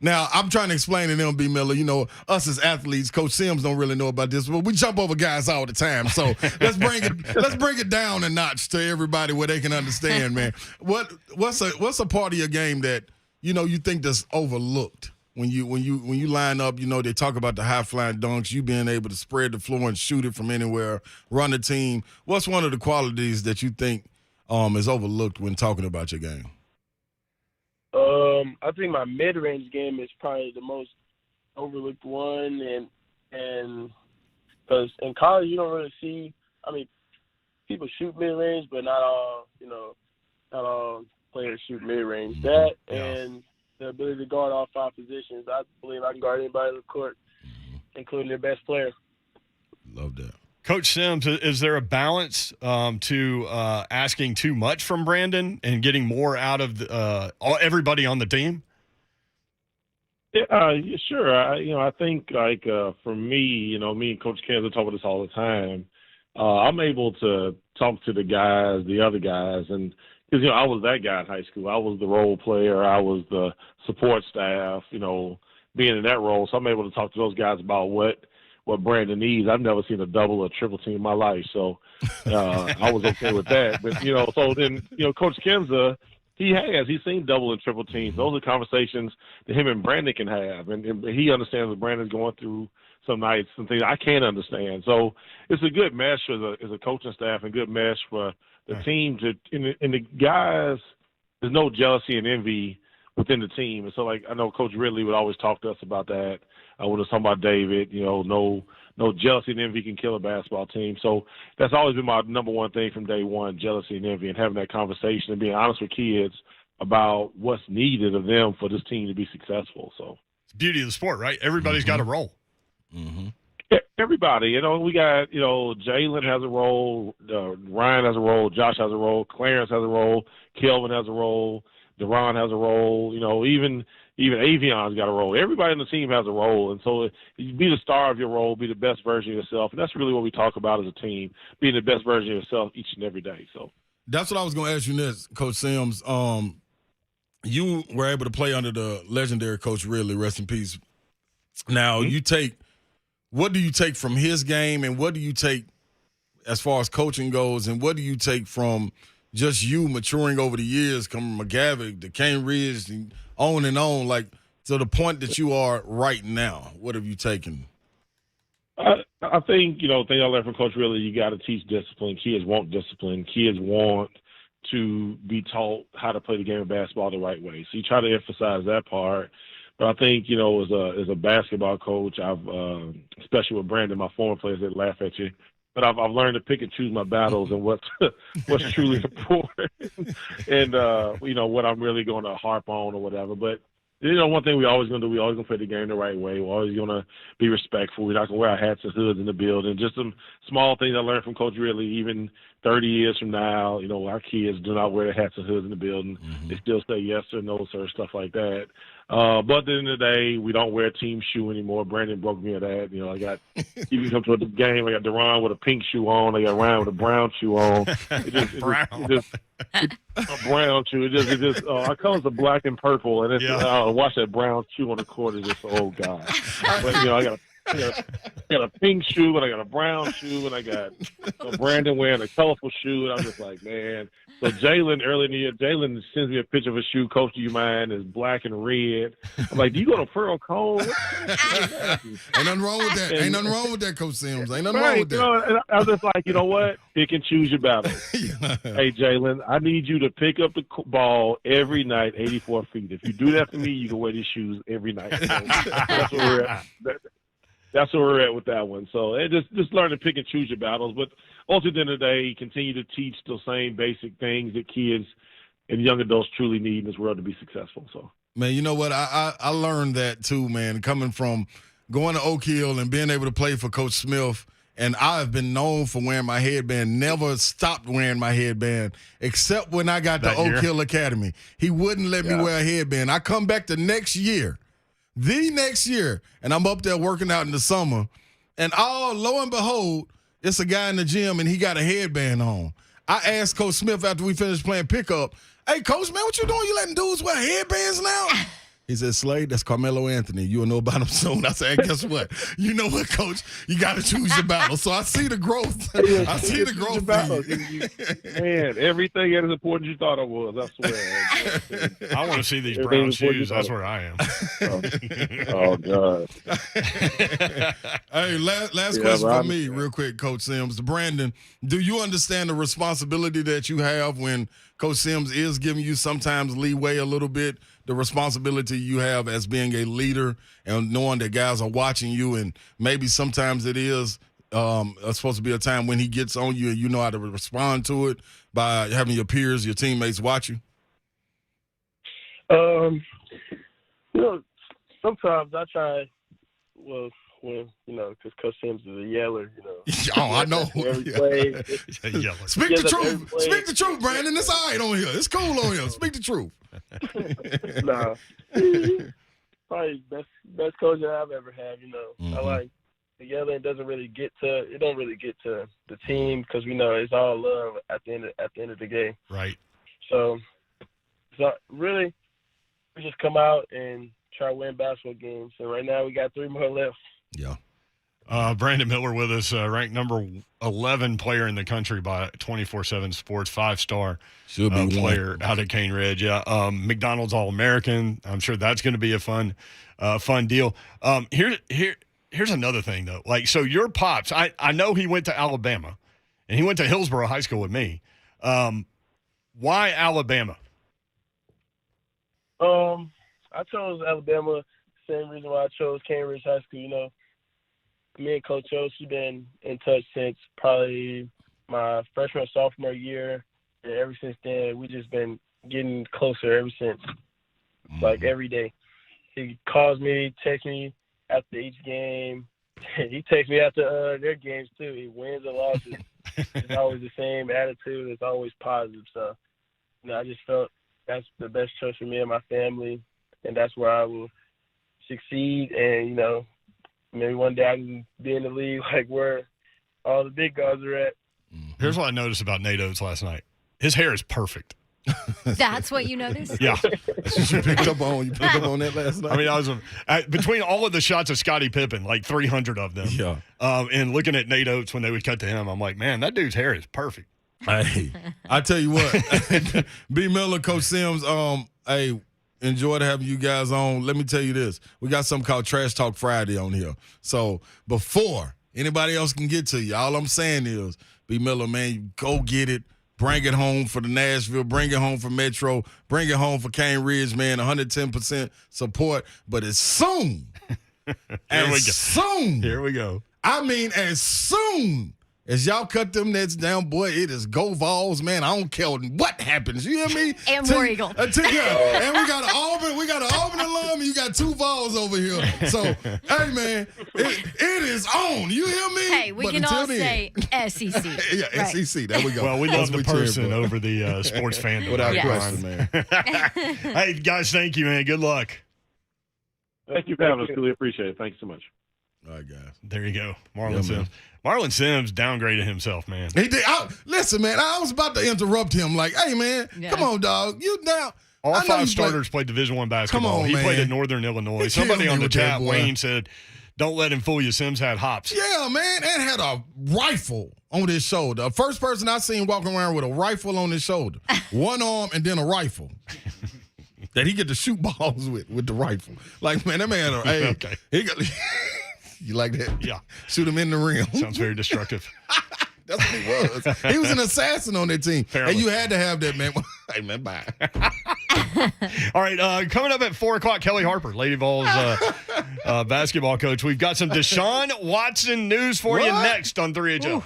now I'm trying to explain to them, B. Miller, us as athletes, Coach Sims don't really know about this, but we jump over guys all the time. So let's bring it down a notch to everybody where they can understand, man. What's a part of your game that you think that's overlooked? When you line up, they talk about the high-flying dunks, you being able to spread the floor and shoot it from anywhere, run a team. What's one of the qualities that you think is overlooked when talking about your game? I think my mid-range game is probably the most overlooked one, and because in college you don't really see. I mean, people shoot mid-range, but not all players shoot mid-range. That and the ability to guard all 5 positions. I believe I can guard anybody on the court, including their best player. Love that. Coach Sims, is there a balance to asking too much from Brandon and getting more out of everybody on the team? Yeah, sure. I think for me, me and Coach Kansas talk about this all the time. I'm able to talk to the other guys, and because I was that guy in high school. I was the role player. I was the support staff. Being in that role, so I'm able to talk to those guys about what Brandon needs. I've never seen a double or triple team in my life, so I was okay with that. But so then Coach Kenza, he's seen double and triple teams. Those are conversations that him and Brandon can have, and he understands what Brandon's going through some nights and things I can't understand. So it's a good mesh as a coaching staff and good mesh for the team and the guys. There's no jealousy and envy within the team, and so I know Coach Ridley would always talk to us about that. When it's talking about David, no jealousy and envy can kill a basketball team. So that's always been my number one thing from day one: jealousy and envy, and having that conversation and being honest with kids about what's needed of them for this team to be successful. So it's the beauty of the sport, right? Everybody's got a role. Mm-hmm. Everybody, we got, Jalen has a role, Ryan has a role, Josh has a role, Clarence has a role, Kelvin has a role, Deron has a role, even Avion's got a role. Everybody on the team has a role, and so you be the star of your role, be the best version of yourself, and that's really what we talk about as a team, being the best version of yourself each and every day. So that's what I was going to ask you next, Coach Sims. You were able to play under the legendary Coach Ridley, rest in peace. Now, what do you take from his game, and what do you take as far as coaching goes, and what do you take from just you maturing over the years, coming from McGavick to Cane Ridge and on, to the point that you are right now? What have you taken? I think, thing I learned from Coach Ridley, you got to teach discipline. Kids want discipline. Kids want to be taught how to play the game of basketball the right way. So you try to emphasize that part. But I think, as a basketball coach, I've, especially with Brandon, my former players that laugh at you, but I've learned to pick and choose my battles and what's truly important and, what I'm really going to harp on or whatever. But, one thing we always going to do, we always going to play the game the right way. We're always going to be respectful. We're not going to wear our hats and hoods in the building. Just some small things I learned from Coach Ridley, even 30 years from now, our kids do not wear their hats and hoods in the building. Mm-hmm. They still say yes or no, sir, stuff like that. But at the end of the day, we don't wear team shoe anymore. Brandon broke me of that. I got, you can come to the game, I got Deron with a pink shoe on. I got Ryan with a brown shoe on. A brown shoe. It just our colors are black and purple, and it's watch that brown shoe on the court is just oh god. But I got a pink shoe, and I got a brown shoe, and I got Brandon wearing a colorful shoe, and I'm just like, man. So Jalen, early in the year, Jalen sends me a picture of a shoe. Coach, do you mind? It's black and red. I'm like, do you go to Pearl Cone? Ain't nothing wrong with that. Ain't nothing wrong with that, Coach Sims. Ain't nothing wrong with that. And I was just like, you know what? Pick and choose your battle. Hey, Jalen, I need you to pick up the ball every night, 84 feet. If you do that for me, you can wear these shoes every night. So that's where we're at. That's where we're at with that one. So just learn to pick and choose your battles. But also at the end of the day, continue to teach those same basic things that kids and young adults truly need in this world to be successful. So, man, you know what? I learned that too, man, coming from going to Oak Hill and being able to play for Coach Smith. And I've been known for wearing my headband, never stopped wearing my headband, except when I got to Oak Hill Academy. He wouldn't let me wear a headband. I come back the next year, and I'm up there working out in the summer, and lo and behold, it's a guy in the gym, and he got a headband on. I asked Coach Smith after we finished playing pickup, hey, Coach, man, what you doing? You letting dudes wear headbands now? He said, Slade, that's Carmelo Anthony. You'll know about him soon. I said, hey, guess what? You know what, Coach? You got to choose your battle. So I see the growth. I see the growth. Man, everything ain't as important as you thought it was, I swear. I want to see these brown shoes. That's where I am. Oh, God. Hey, last question for me, real quick, Coach Sims. Brandon, do you understand the responsibility that you have when Coach Sims is giving you sometimes leeway a little bit, the responsibility you have as being a leader and knowing that guys are watching you, and maybe sometimes it is It's supposed to be a time when he gets on you and you know how to respond to it by having your peers, your teammates watch you? Sometimes I try, when, because Coach Sims is a yeller, Oh, I know. Every play. Speak the truth. Speak the truth, Brandon. It's all right on here. It's cool on here. Speak the truth. Nah. Probably best coach that I've ever had, Mm-hmm. I like the yelling. It don't really get to the team because we know it's all love at the end of the game. Right. So really, we just come out and try to win basketball games. And right now we got 3 more left. Yeah. Brandon Miller with us, ranked number 11 player in the country by 24/7 Sports, 5-star player out of Cane Ridge. Yeah, McDonald's All-American. I'm sure that's going to be a fun deal. Here's another thing though. Like, so your pops, I know he went to Alabama, and he went to Hillsborough High School with me. Why Alabama? I chose Alabama. Same reason why I chose Cane Ridge High School. Me and Coach O, she's been in touch since probably my freshman or sophomore year, and ever since then, we just been getting closer ever since. Like every day, he calls me, texts me after each game. He texts me after their games too. He wins or losses. It's always the same attitude. It's always positive. So, I just felt that's the best choice for me and my family, and that's where I will succeed. And maybe one day I can be in the league like where all the big guys are at. Here's what I noticed about Nate Oates last night. His hair is perfect. That's what you noticed? Yeah. You picked up on that last night? I mean, I was between all of the shots of Scottie Pippen, like 300 of them. Yeah. And looking at Nate Oates when they would cut to him, I'm like, man, that dude's hair is perfect. Hey, I tell you what, B. Miller, Coach Sims, enjoyed having you guys on. Let me tell you this. We got something called Trash Talk Friday on here. So before anybody else can get to you, all I'm saying is, B. Miller, man, you go get it. Bring it home for the Nashville. Bring it home for Metro. Bring it home for Cane Ridge, man. 110% support. But as soon, Here we go. I mean, as soon as y'all cut them nets down, boy, it is go Vols, man. I don't care what happens. You hear me? And War Eagle. And we got an Auburn alum, and you got 2 Vols over here. So, hey, man, it is on. You hear me? Hey, we can all say SEC. Yeah, right. SEC. There we go. Well, we That's love the what we person cheer for. over the sports fandom. Without Yes. question, man. Hey, guys, thank you, man. Good luck. Thank you for having us. Really appreciate it. Thank you so much. All right, guys. There you go. Marlon Yeah, Sims. man. Marlon Sims downgraded himself, man. He did. Listen, man, I was about to interrupt him. Like, hey, man, come on, dog. You now. All I know 5 you starters played Division I basketball. Come on, he played man. at Northern Illinois. He Somebody killed on me the with that, chat, boy. Wayne, said, don't let him fool you. Sims had hops. Yeah, man, and had a rifle on his shoulder. The first person I seen walking around with a rifle on his shoulder, one arm and then a rifle that he get to shoot balls with the rifle. Like, man, that man, hey, Okay. he got. You like that? Yeah. Shoot him in the rim. Sounds very destructive. That's what he was. He was an assassin on that team. Apparently. And you had to have that, man. Hey, man, bye. All right, coming up at 4 o'clock, Kellie Harper, Lady Vols basketball coach. We've got some Deshawn Watson news for you What? next on 3HL. Ooh.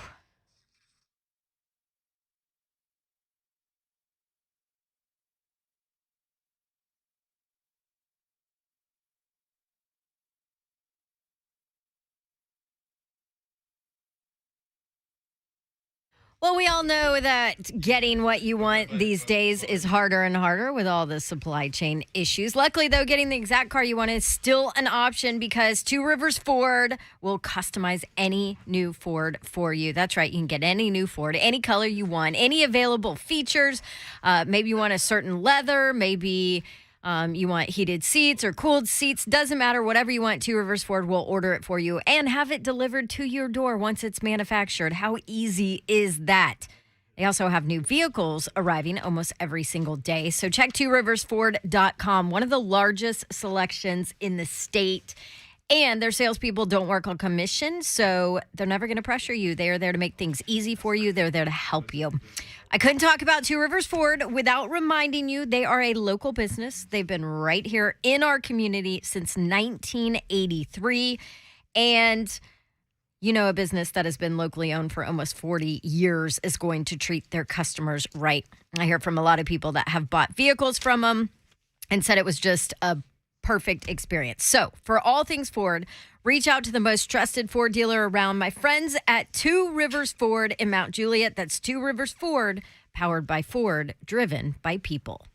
Well, we all know that getting what you want these days is harder and harder with all the supply chain issues. Luckily, though, getting the exact car you want is still an option because Two Rivers Ford will customize any new Ford for you. That's right. You can get any new Ford, any color you want, any available features. Maybe you want a certain leather, maybe you want heated seats or cooled seats. Doesn't matter. Whatever you want, Two Rivers Ford will order it for you and have it delivered to your door once it's manufactured. How easy is that? They also have new vehicles arriving almost every single day. So check tworiversford.com, one of the largest selections in the state. And their salespeople don't work on commission, so they're never going to pressure you. They are there to make things easy for you. They're there to help you. I couldn't talk about Two Rivers Ford without reminding you they are a local business. They've been right here in our community since 1983. And you know, a business that has been locally owned for almost 40 years is going to treat their customers right. I hear from a lot of people that have bought vehicles from them and said it was just a perfect experience. So for all things Ford, reach out to the most trusted Ford dealer around. My friends at Two Rivers Ford in Mount Juliet. That's Two Rivers Ford, powered by Ford, driven by people.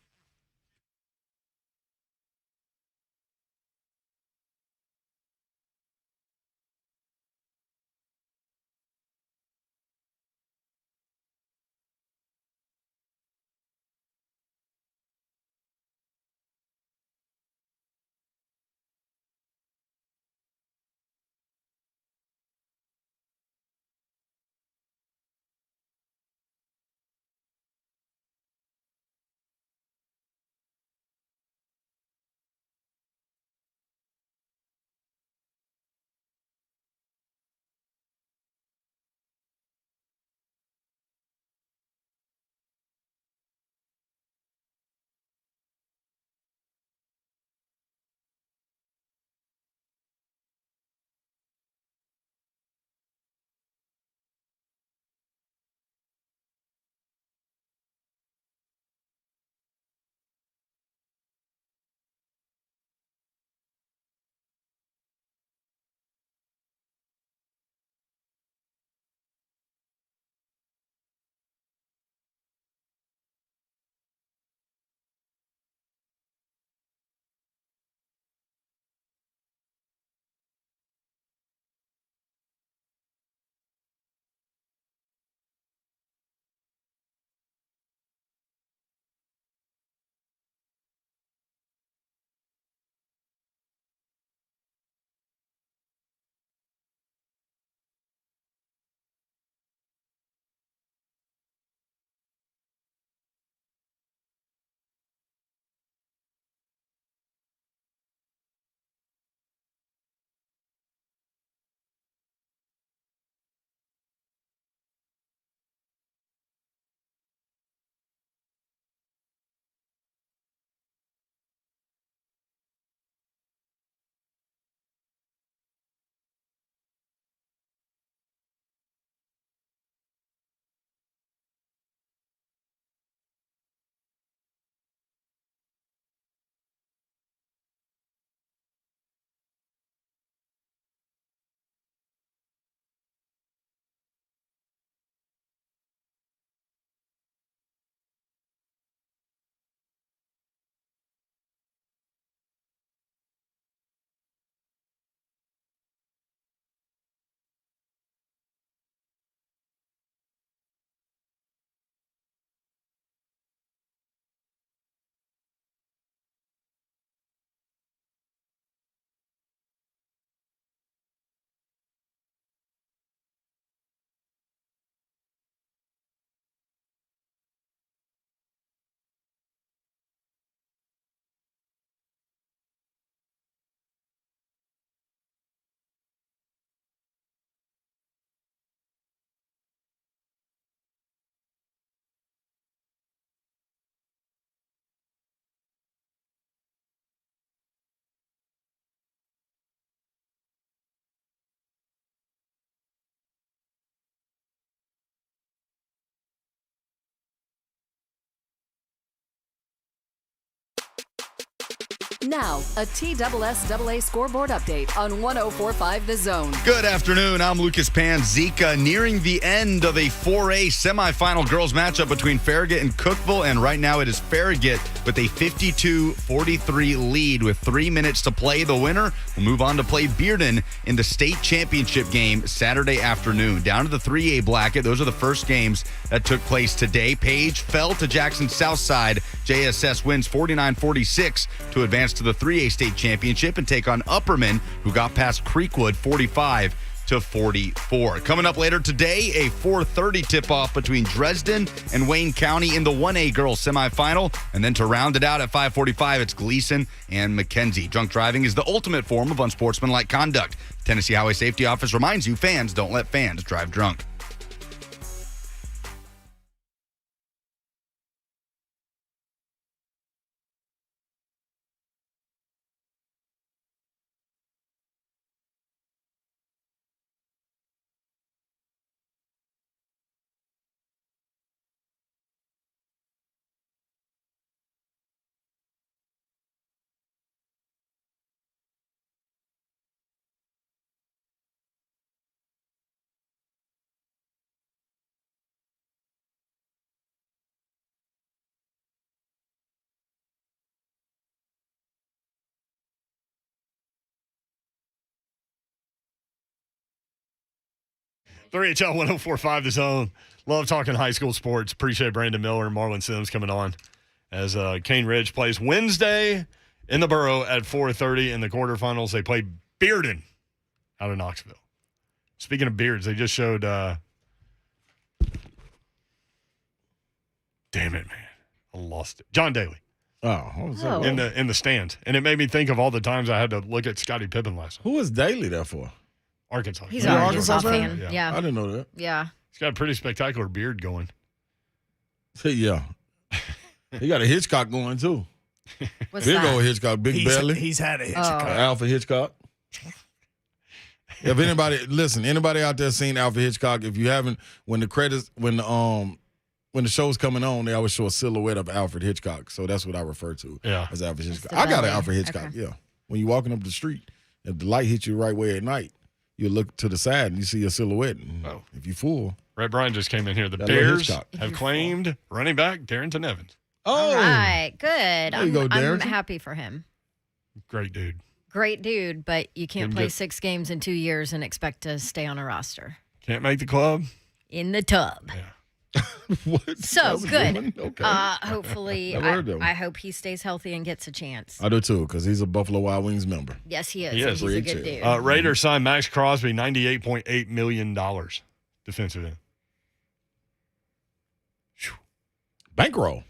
Now, a TSSAA scoreboard update on 104.5 The Zone. Good afternoon. I'm Lucas Panzica, nearing the end of a 4A semifinal girls matchup between Farragut and Cookeville, and right now it is Farragut with a 52-43 lead with 3 minutes to play. The winner will move on to play Bearden in the state championship game Saturday afternoon. Down to the 3A bracket. Those are the first games that took place today. Page fell to Jackson Southside. JSS wins 49-46 to advance to the 3A state championship and take on Upperman, who got past Creekwood 45-44. Coming up later today, a 4:30 tip-off between Dresden and Wayne County in the 1A girls semifinal. And then to round it out at 5:45, it's Gleason and McKenzie. Drunk driving is the ultimate form of unsportsmanlike conduct. Tennessee Highway Safety Office reminds you, fans don't let fans drive drunk. 3HL 104.5 The Zone. Love talking high school sports. Appreciate Brandon Miller and Marlon Sims coming on as Cane Ridge plays Wednesday in the Borough at 4:30 in the quarterfinals. They play Bearden out of Knoxville. Speaking of beards, they just showed damn it, man. I lost it. John Daly. Oh. In the stands. And it made me think of all the times I had to look at Scottie Pippen last night. Who is Daly there for? Arkansas. He's an Arkansas fan. Yeah. Yeah. I didn't know that. Yeah. He's got a pretty spectacular beard going. Yeah. He got a Hitchcock going, too. What's Big that? old Hitchcock, big belly. He's had a Hitchcock. Alfred Hitchcock. If anybody out there seen Alfred Hitchcock, if you haven't, when the show's coming on, they always show a silhouette of Alfred Hitchcock. So that's what I refer to as Alfred Hitchcock. I got an Alfred Hitchcock, yeah. When you're walking up the street, if the light hits you the right way at night, you look to the side and you see a silhouette. And if you fool. Red Brian just came in here. The That Bears Hitchcock. have claimed running back Darrington Evans. All right. Good. There you go, I'm Darrington. happy for him. Great dude. Great dude, but you can't Didn't play get- 6 games in 2 years and expect to stay on a roster. Can't make the club. In the tub. Yeah. What? So That's a good. one? Okay. Hopefully, Never heard of him. I hope he stays healthy and gets a chance. I do, too, because he's a Buffalo Wild Wings member. Yes, he is. He and is. He's a Great good kid. dude. Raiders signed Max Crosby, $98.8 million defensive end. Bankroll.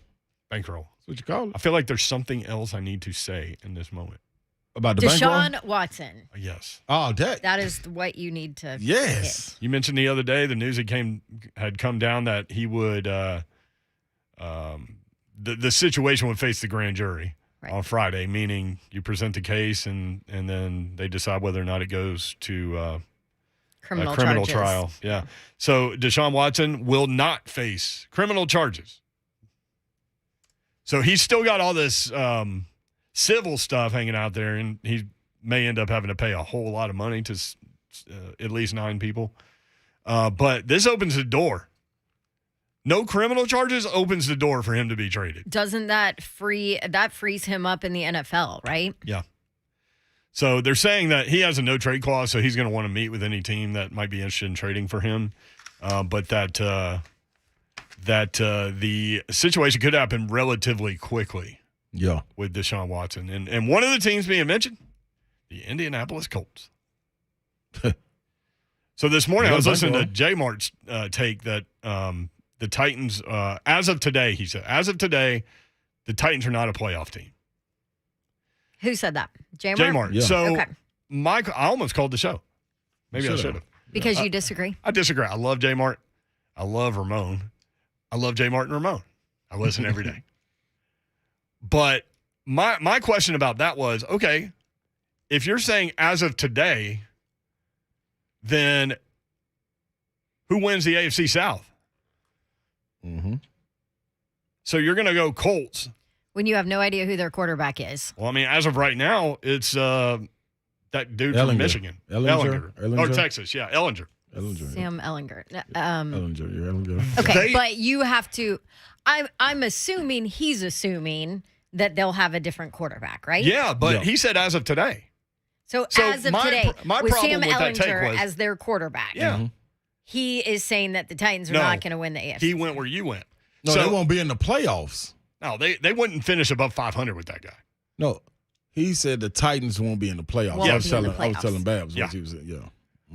Bankroll. That's what you call it. I feel like there's something else I need to say in this moment. About the bankroll? Deshawn Watson. Yes. Oh, that. That is what you need to Yes. You mentioned the other day the news had come down that he would the situation would face the grand jury on Friday, meaning you present the case and then they decide whether or not it goes to criminal criminal charges. trial. Yeah. So Deshaun Watson will not face criminal charges. So he's still got all this civil stuff hanging out there, and he may end up having to pay a whole lot of money to at least 9 people. But this opens the door. No criminal charges opens the door for him to be traded. Doesn't that frees him up in the NFL, right? Yeah. So they're saying that he has a no-trade clause, so he's going to want to meet with any team that might be interested in trading for him. But that the situation could happen relatively quickly. Yeah. With Deshaun Watson. And one of the teams being mentioned, the Indianapolis Colts. So this morning I was listening to J Mart's take that the Titans, as of today, he said, as of today, the Titans are not a playoff team. Who said that? J J Mart? Mart. Yeah. So Okay. I almost called the show. Maybe I should have. Because you disagree? I disagree. I love J Mart. I love Ramon. I love J Mart and Ramon. I listen every day. But my question about that was, okay, if you're saying as of today, then who wins the AFC South? Mm-hmm. So you're going to go Colts. When you have no idea who their quarterback is. Well, I mean, as of right now, it's that dude from Michigan. Ellinger. Or Texas, yeah, Ellinger. Sam Ellinger. Ellinger. Okay, but you have to. I'm assuming he's assuming that they'll have a different quarterback, right? Yeah, but he said as of today. So as of today, with Sam Ellinger as their quarterback, he is saying that the Titans are not going to win the AFC. He went where you went. No, they won't be in the playoffs. No, they wouldn't finish above 500 with that guy. No, he said the Titans won't be in the playoffs. I was telling Babs what he was saying. Yeah.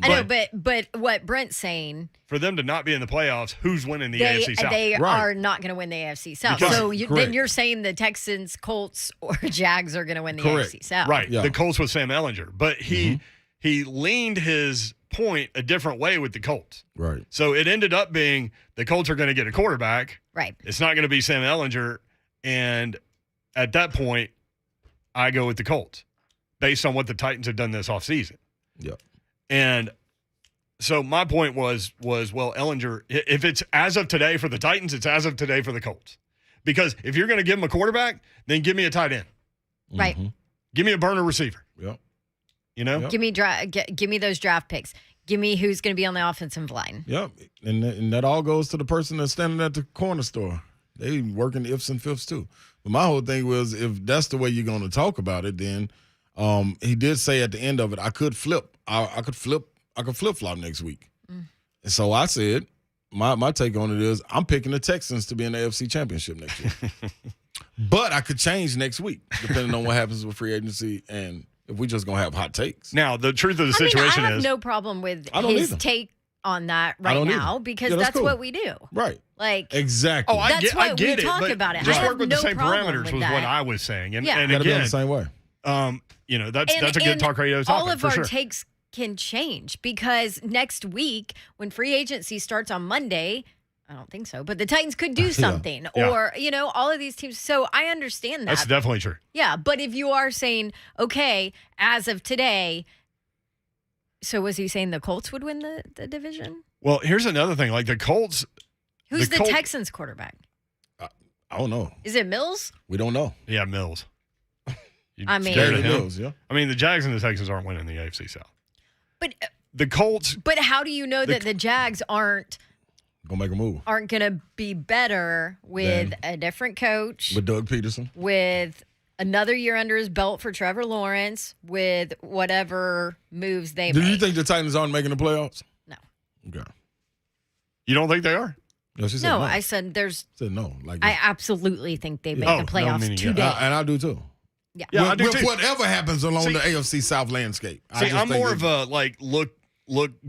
I know, but what Brent's saying, for them to not be in the playoffs, who's winning the AFC South? They are not going to win the AFC South. Because, so then you're saying the Texans, Colts, or Jags are going to win the AFC South. Right. Yeah. The Colts with Sam Ellinger. But he leaned his point a different way with the Colts. Right. So it ended up being the Colts are going to get a quarterback. Right. It's not going to be Sam Ellinger. And at that point, I go with the Colts based on what the Titans have done this offseason. Yeah. And so my point was well, Ellinger, if it's as of today for the Titans, it's as of today for the Colts. Because if you're going to give them a quarterback, then give me a tight end. Right. Give me a burner receiver. Yep. You know? Yep. Give me those draft picks. Give me who's going to be on the offensive line. Yep. And that all goes to the person that's standing at the corner store. They working the ifs and fifths too. But my whole thing was, if that's the way you're going to talk about it, then he did say at the end of it, I could flip. I could flip flop next week. And so I said, my take on it is I'm picking the Texans to be in the AFC Championship next year. But I could change next week, depending on what happens with free agency and if we just going to have hot takes. Now, the truth of the I situation have is no problem with I don't his either. take on that right don't now either. because Yeah, that's that's cool. what we do. Right. Like, Exactly. Oh, I That's get, what I we get it. talk but about it. Just I have work with the no same problem parameters with was that. what I was saying. And, Yeah. and Got to be on again, the same way. that's a good talk radio topic all of for our sure. takes can change because next week when free agency starts on Monday, I don't think so, but the Titans could do something Yeah. or, all of these teams. So I understand that. That's definitely true. Yeah, but if you are saying, okay, as of today, so was he saying the Colts would win the division? Well, here's another thing. Like the Colts, Who's the Colt- Texans quarterback? I don't know. Is it Mills? We don't know. yeah, Mills. You I mean- scared of David him? Mills, yeah. I mean, the Jags and the Texans aren't winning the AFC South. But The Colts, how do you know that the Jags aren't Gonna make a move going to be better with a different coach, with Doug Peterson. with another year under his belt for Trevor Lawrence, with whatever moves they Do make? you think the Titans aren't making the playoffs? No. Okay. you don't think they are? No, she said No, no. I said there's. said no. Like I absolutely think they make Oh, the no, playoffs meaning, yeah. today. and I do too. Yeah. Yeah, I with, do with too. whatever happens along See- the AFC South landscape. I See, just I'm think more that- of a like look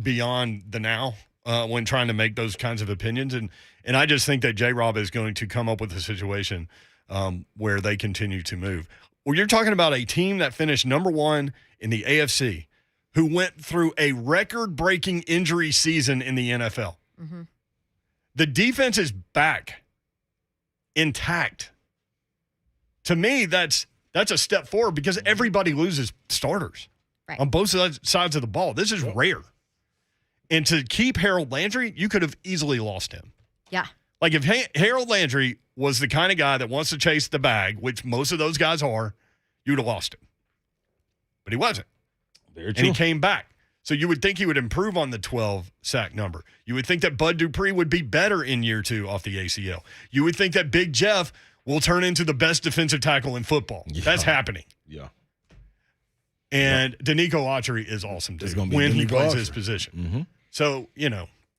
beyond the now when trying to make those kinds of opinions, and I just think that J-Rob is going to come up with a situation where they continue to move. Well, you're talking about a team that finished number one in the AFC, who went through a record-breaking injury season in the NFL. Mm-hmm. The defense is back, intact. To me, that's a step forward because everybody loses starters Right. on both sides of the ball. This is rare. And to keep Harold Landry, you could have easily lost him. Yeah. Like if Harold Landry was the kind of guy that wants to chase the bag, which most of those guys are, you'd have lost him. But he wasn't. Very And true. he came back. So you would think he would improve on the 12 sack number. You would think that Bud Dupree would be better in year 2 off the ACL. You would think that Big Jeff will turn into the best defensive tackle in football. Yeah. That's happening. Yeah. And Danico Autry is awesome too It's gonna be when he Danico plays Autry. his position. Mm-hmm. So,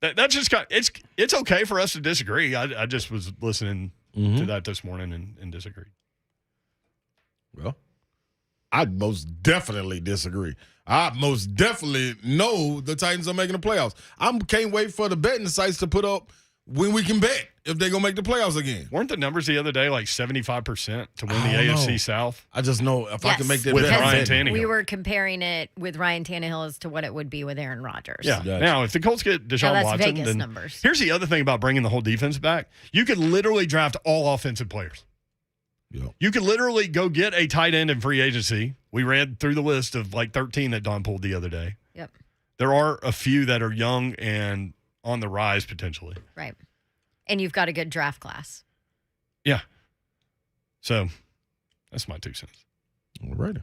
that's just got it's okay for us to disagree. I just was listening to that this morning and disagreed. Well, I most definitely disagree. I most definitely know the Titans are making the playoffs. I can't wait for the betting sites to put up when we can bet if they're going to make the playoffs again. Weren't the numbers the other day like 75% to win the I don't AFC know. South? I just know if I can Yes. make that With bet. I'm Ryan betting. Tannehill. We were comparing it with Ryan Tannehill as to what it would be with Aaron Rodgers. Yeah. Gotcha. Now, if the Colts get Deshaun that's Watson, Vegas then numbers. here's the other thing about bringing the whole defense back. You could literally draft all offensive players. Yeah. You could literally go get a tight end in free agency. We ran through the list of like 13 that Don pulled the other day. Yep. There are a few that are young and on the rise potentially. Right. And you've got a good draft class. Yeah. So that's my 2 cents. All right.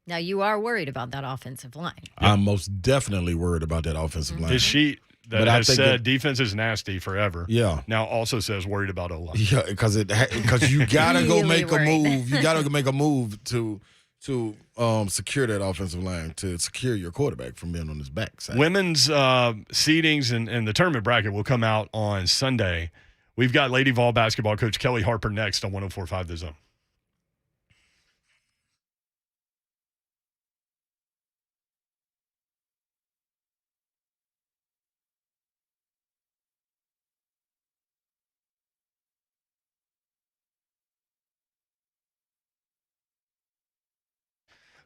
Now, you are worried about that offensive line. I'm most definitely worried about that offensive line. His sheet that But I has think said that- defense is nasty forever. Yeah. Now also says worried about O-line. Yeah, because you gotta go Really make worried. a move. You gotta make a move to secure that offensive line, to secure your quarterback from being on his backside. Women's seedings and the tournament bracket will come out on Sunday. We've got Lady Vol basketball coach Kellie Harper next on 104.5 The Zone.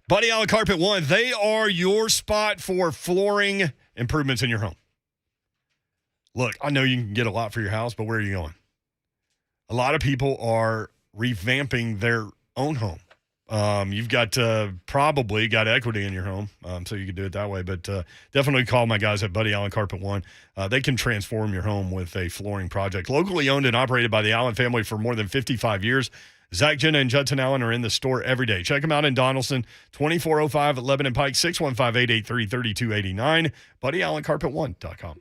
Buddy Allen Carpet One, they are your spot for flooring improvements in your home. Look, I know you can get a lot for your house, but where are you going? A lot of people are revamping their own home. You've got probably got equity in your home, so you can do it that way. But definitely call my guys at Buddy Allen Carpet One. They can transform your home with a flooring project. Locally owned and operated by the Allen family for more than 55 years. Zach, Jenna, and Judson Allen are in the store every day. Check them out in Donaldson, 2405 at Lebanon Pike, 615-883-3289, BuddyAllenCarpet1.com.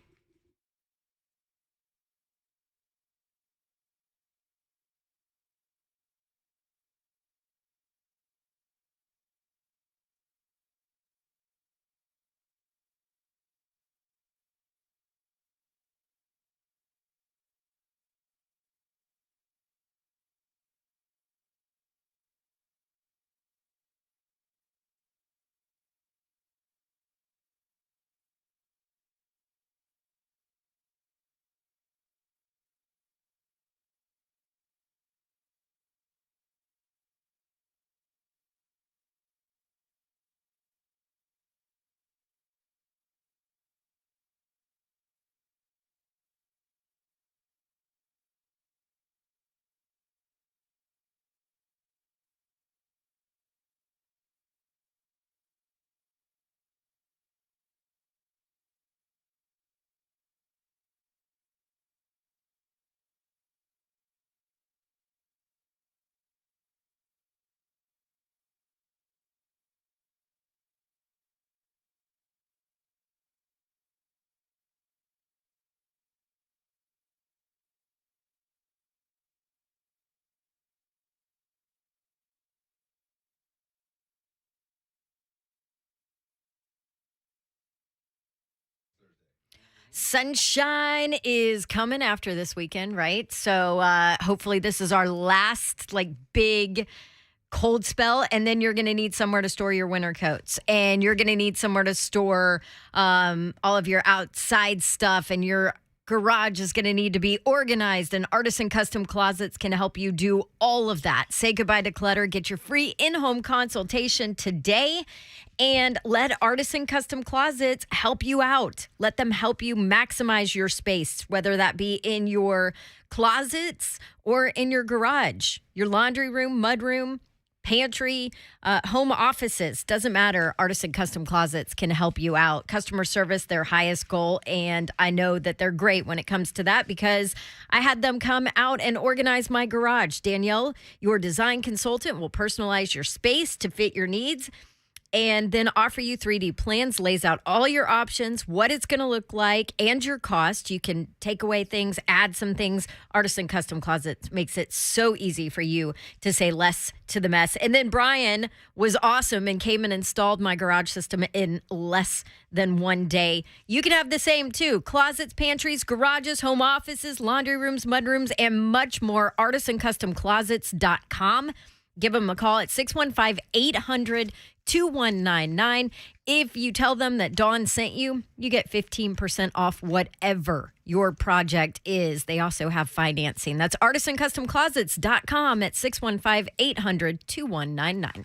Sunshine is coming after this weekend, right? So hopefully this is our last big cold spell, and then you're going to need somewhere to store your winter coats, and you're going to need somewhere to store all of your outside stuff, and your garage is going to need to be organized, and Artisan Custom Closets can help you do all of that. Say goodbye to clutter. Get your free in-home consultation today, and let Artisan Custom Closets help you out. Let them help you maximize your space, whether that be in your closets or in your garage, your laundry room, mud room, pantry, home offices, doesn't matter. Artisan Custom Closets can help you out. Customer service, their highest goal, and I know that they're great when it comes to that because I had them come out and organize my garage. Danielle, your design consultant, will personalize your space to fit your needs and then offer you 3D plans, lays out all your options, what it's going to look like, and your cost. You can take away things, add some things. Artisan Custom Closets makes it so easy for you to say less to the mess. And then Brian was awesome and came and installed my garage system in less than 1 day. You can have the same too. Closets, pantries, garages, home offices, laundry rooms, mud rooms, and much more. ArtisanCustomClosets.com. Give them a call at 615-800-2199. If you tell them that Dawn sent you, you get 15% off whatever your project is. They also have financing. That's ArtisanCustomClosets.com at 615-800-2199.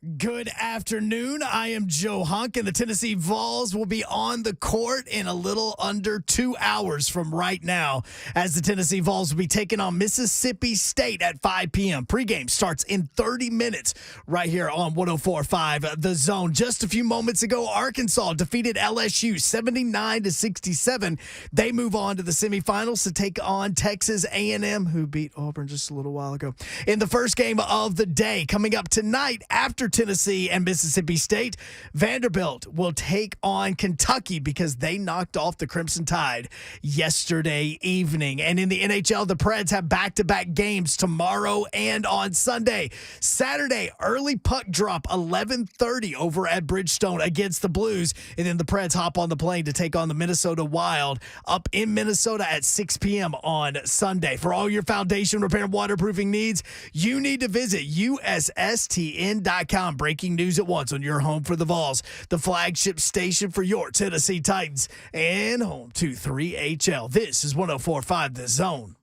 Good afternoon. I am Joe Hunk, and the Tennessee Vols will be on the court in a little under 2 hours from right now as the Tennessee Vols will be taking on Mississippi State at 5 p.m. Pregame starts in 30 minutes right here on 104.5 The Zone. Just a few moments ago, Arkansas defeated LSU 79-67. They move on to the semifinals to take on Texas A&M, who beat Auburn just a little while ago. In the first game of the day, coming up tonight after Tennessee and Mississippi State, Vanderbilt will take on Kentucky because they knocked off the Crimson Tide yesterday evening. And in the NHL, the Preds have back-to-back games tomorrow and on Sunday. Saturday, early puck drop, 11:30 over at Bridgestone against the Blues. And then the Preds hop on the plane to take on the Minnesota Wild up in Minnesota at 6 p.m. on Sunday. For all your foundation repair and waterproofing needs, you need to visit USSTN.com. Breaking news at once on your home for the Vols, the flagship station for your Tennessee Titans, and home to 3HL. This is 104.5 The Zone.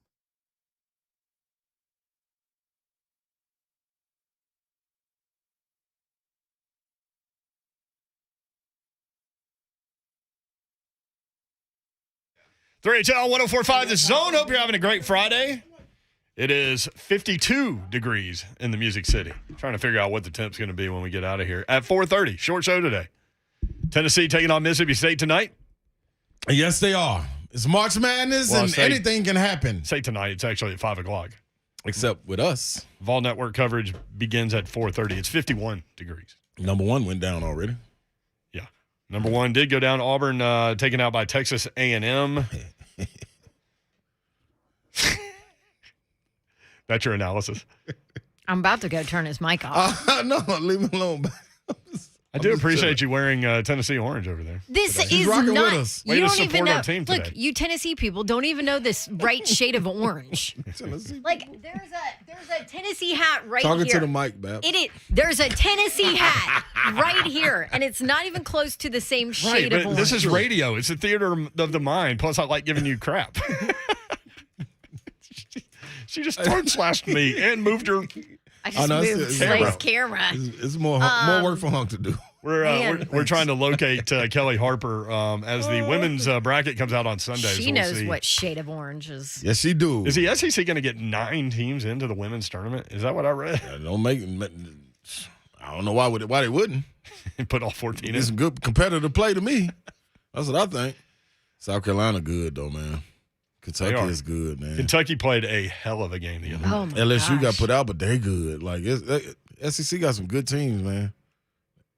.3HL 104.5 The Zone. Hope you're having a great Friday. It is 52 degrees in the Music City. Trying to figure out what the temp's going to be when we get out of here. At 4:30, short show today. Tennessee taking on Mississippi State tonight. Yes, they are. It's March Madness, and anything can happen. Say tonight. It's actually at 5 o'clock. Except with us. Vol Network coverage begins at 4:30. It's 51 degrees. Number one went down already. Yeah. Number one did go down. Auburn taken out by Texas A&M. That's your analysis. I'm about to go turn his mic off. No, leave him alone. I do appreciate you wearing Tennessee orange over there. This He's is rocking not. with us. Way You to don't even support know. our team today. Look, you Tennessee people don't even know this right shade of orange. Like there's a Tennessee hat right Talking here. to the mic, Bab. There's a Tennessee hat right here, and it's not even close to the same shade of but orange. this is radio. It's a theater of the mind. Plus, I like giving you crap. She just torn slashed me and moved her. I just moved Slay's camera. It's more work for Hunk to do. We're trying to locate Kellie Harper as the women's bracket comes out on Sunday. She knows what shade of orange is. Yes, she do. Is the SEC going to get 9 teams into the women's tournament? Is that what I read? Don't make. I don't know why they wouldn't. Put all 14 in. It's some good competitive play to me. That's what I think. South Carolina good though, man. Kentucky is good, man. Kentucky played a hell of a game the other night. Oh my LSU gosh. got put out, but they good. Like SEC got some good teams, man.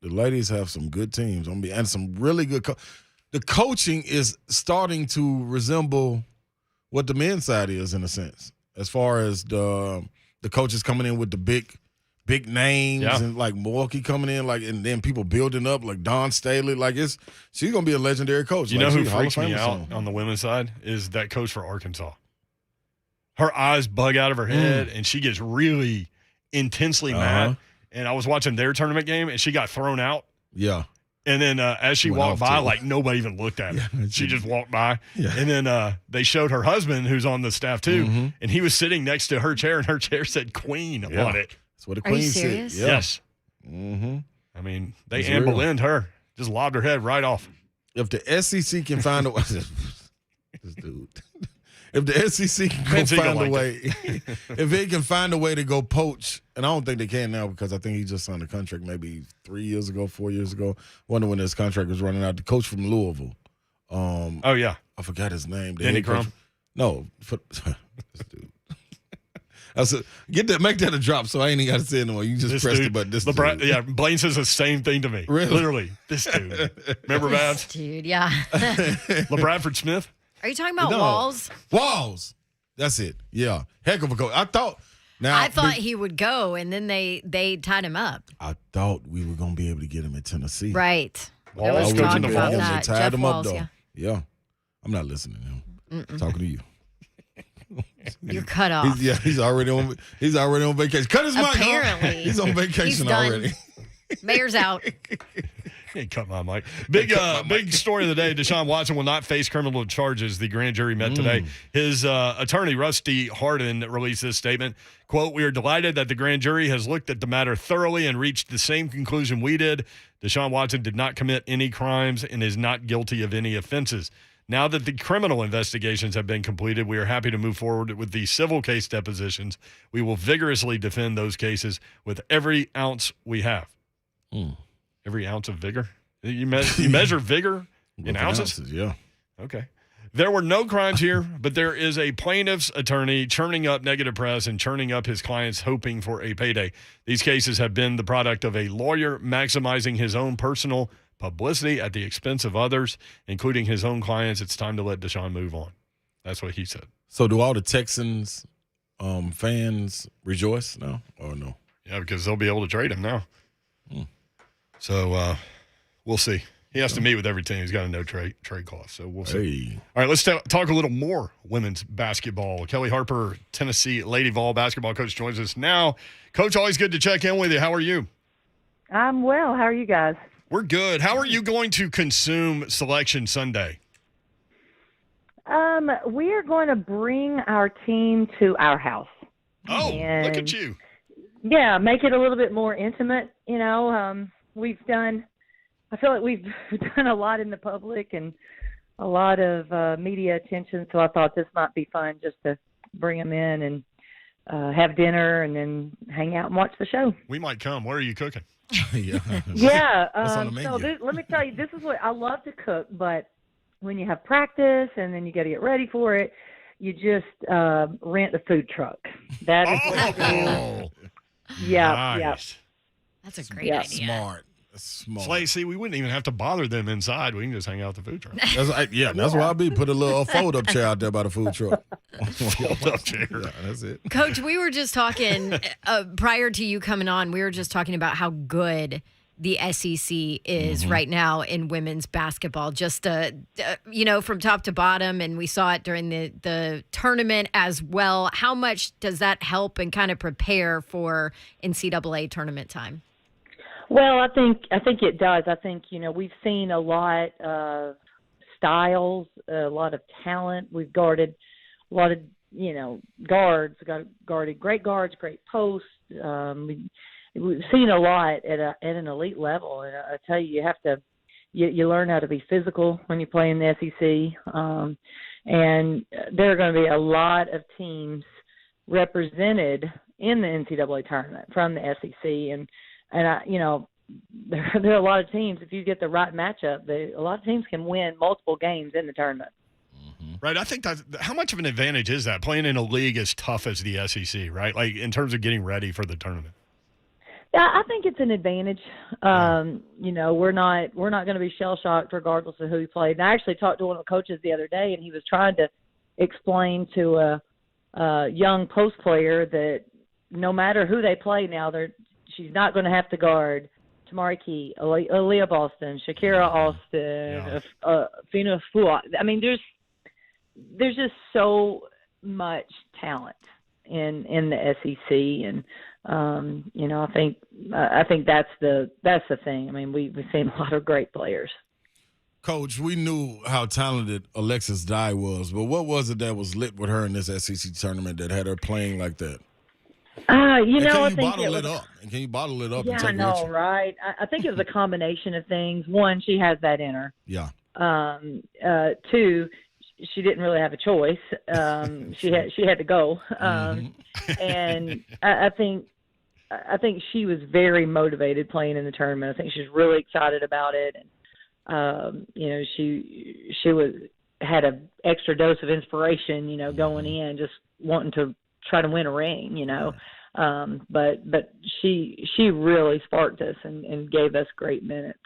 The ladies have some good teams and some really good. The coaching is starting to resemble what the men's side is in a sense, as far as the coaches coming in with the big names and like Milwaukee coming in, like, and then people building up like Don Staley. Like she's gonna be a legendary coach. You like, know who she's Hall of freaks me Famer out on the women's side is that coach for Arkansas. Her eyes bug out of her head, and she gets really intensely mad. And I was watching their tournament game, and she got thrown out. Yeah. And then as she walked by, like nobody even looked at her. Yeah, she just walked by. Yeah. And then they showed her husband, who's on the staff too, and he was sitting next to her chair, and her chair said Queen on it. That's what the Are you Queen said. serious? Yeah. Yes. Mm-hmm. I mean, they It's Anne real. Boleyn'd her, just lobbed her head right off. If the SEC can find a way, this dude. If the SEC can Vince go Eagle find a liked way, if they can find a way to go poach, and I don't think they can now because I think he just signed a contract maybe 3 years ago, 4 years ago. Wonder when his contract was running out. The coach from Louisville. Oh, yeah. I forgot his name. The Denny head coach- Crum? No, this dude. I said, make that a drop so I ain't even got to say it no more. You just press the button. This dude. Yeah, Blaine says the same thing to me. Really? Literally, this dude. Remember Babs? Dude, yeah. LeBradford Smith? Are you talking about No. Walls? Walls. That's it. Yeah. Heck of a coach. I thought he would go, and then they tied him up. I thought we were gonna be able to get him at Tennessee. Right. Walls There was coaching talk the about Vols. that. They tied Jeff him Walls, up though. yeah. Yeah. I'm not listening to him. I'm talking to you. You're cut off. He's already on vacation. Cut his mic off. Apparently. He's on vacation He's done. already. Mayor's out. He cut my mic. Big story of the day. Deshaun Watson will not face criminal charges. The grand jury met today. His attorney, Rusty Hardin, released this statement. Quote, "We are delighted that the grand jury has looked at the matter thoroughly and reached the same conclusion we did. Deshaun Watson did not commit any crimes and is not guilty of any offenses. Now that the criminal investigations have been completed, we are happy to move forward with the civil case depositions. We will vigorously defend those cases with every ounce we have." Every ounce of vigor? You measure vigor in ounces? Yeah. Okay. "There were no crimes here, but there is a plaintiff's attorney churning up negative press and churning up his clients hoping for a payday. These cases have been the product of a lawyer maximizing his own personal publicity at the expense of others, including his own clients. It's time to let Deshaun move on." That's what he said. So do all the Texans fans rejoice now or no? Yeah, because they'll be able to trade him now. So we'll see. He has to meet with every team. He's got a no trade clause, so we'll see. Hey. All right, let's talk a little more women's basketball. Kellie Harper, Tennessee Lady Vol basketball coach, joins us now. Coach, always good to check in with you. How are you? I'm well. How are you guys? We're good. How are you going to consume Selection Sunday? We are going to bring our team to our house. Oh, And, look at you. Yeah, make it a little bit more intimate. I feel like we've done a lot in the public and a lot of media attention, so I thought this might be fun just to bring them in and have dinner and then hang out and watch the show. We might come. What are you cooking? Yeah. Yeah. What's on the menu? Let me tell you, this is what I love to cook, but when you have practice and then you got to get ready for it, you just rent a food truck. That is what you do. Yeah. Nice. That's a great idea. Smart. That's smart. Slay, see, we wouldn't even have to bother them inside. We can just hang out at the food truck. That's why I be put a little fold-up chair out there by the food truck. Fold-up chair. Yeah, that's it. Coach, we were just talking prior to you coming on, we were just talking about how good the SEC is right now in women's basketball, just from top to bottom, and we saw it during the tournament as well. How much does that help and kind of prepare for NCAA tournament time? Well, I think it does. I think we've seen a lot of styles, a lot of talent. We've guarded a lot of guards, guarded great guards, great posts. We've seen a lot at an elite level, and I tell you, you learn how to be physical when you play in the SEC. And there are going to be a lot of teams represented in the NCAA tournament from the SEC, and there are a lot of teams. If you get the right matchup, a lot of teams can win multiple games in the tournament. Right. I think how much of an advantage is that playing in a league as tough as the SEC, right? Like in terms of getting ready for the tournament. Yeah, I think it's an advantage. We're not going to be shell shocked regardless of who we played. And I actually talked to one of the coaches the other day, and he was trying to explain to a young post player that no matter who they play now, she's not going to have to guard Tamari Key, Aaliyah Boston, Shakira Austin, Fina Fua. I mean, there's just so much talent in the SEC, and I think that's the thing. I mean, we've seen a lot of great players. Coach, we knew how talented Alexis Dye was, but what was it that was lit with her in this SEC tournament that had her playing like that? I think Can you bottle it up? Yeah, I know, right? I think it was a combination of things. One, she has that in her. Yeah. Two, she didn't really have a choice. She had to go. And I think she was very motivated playing in the tournament. I think she's really excited about it. And, she had an extra dose of inspiration, going in, just wanting to try to win a ring, but she really sparked us and gave us great minutes.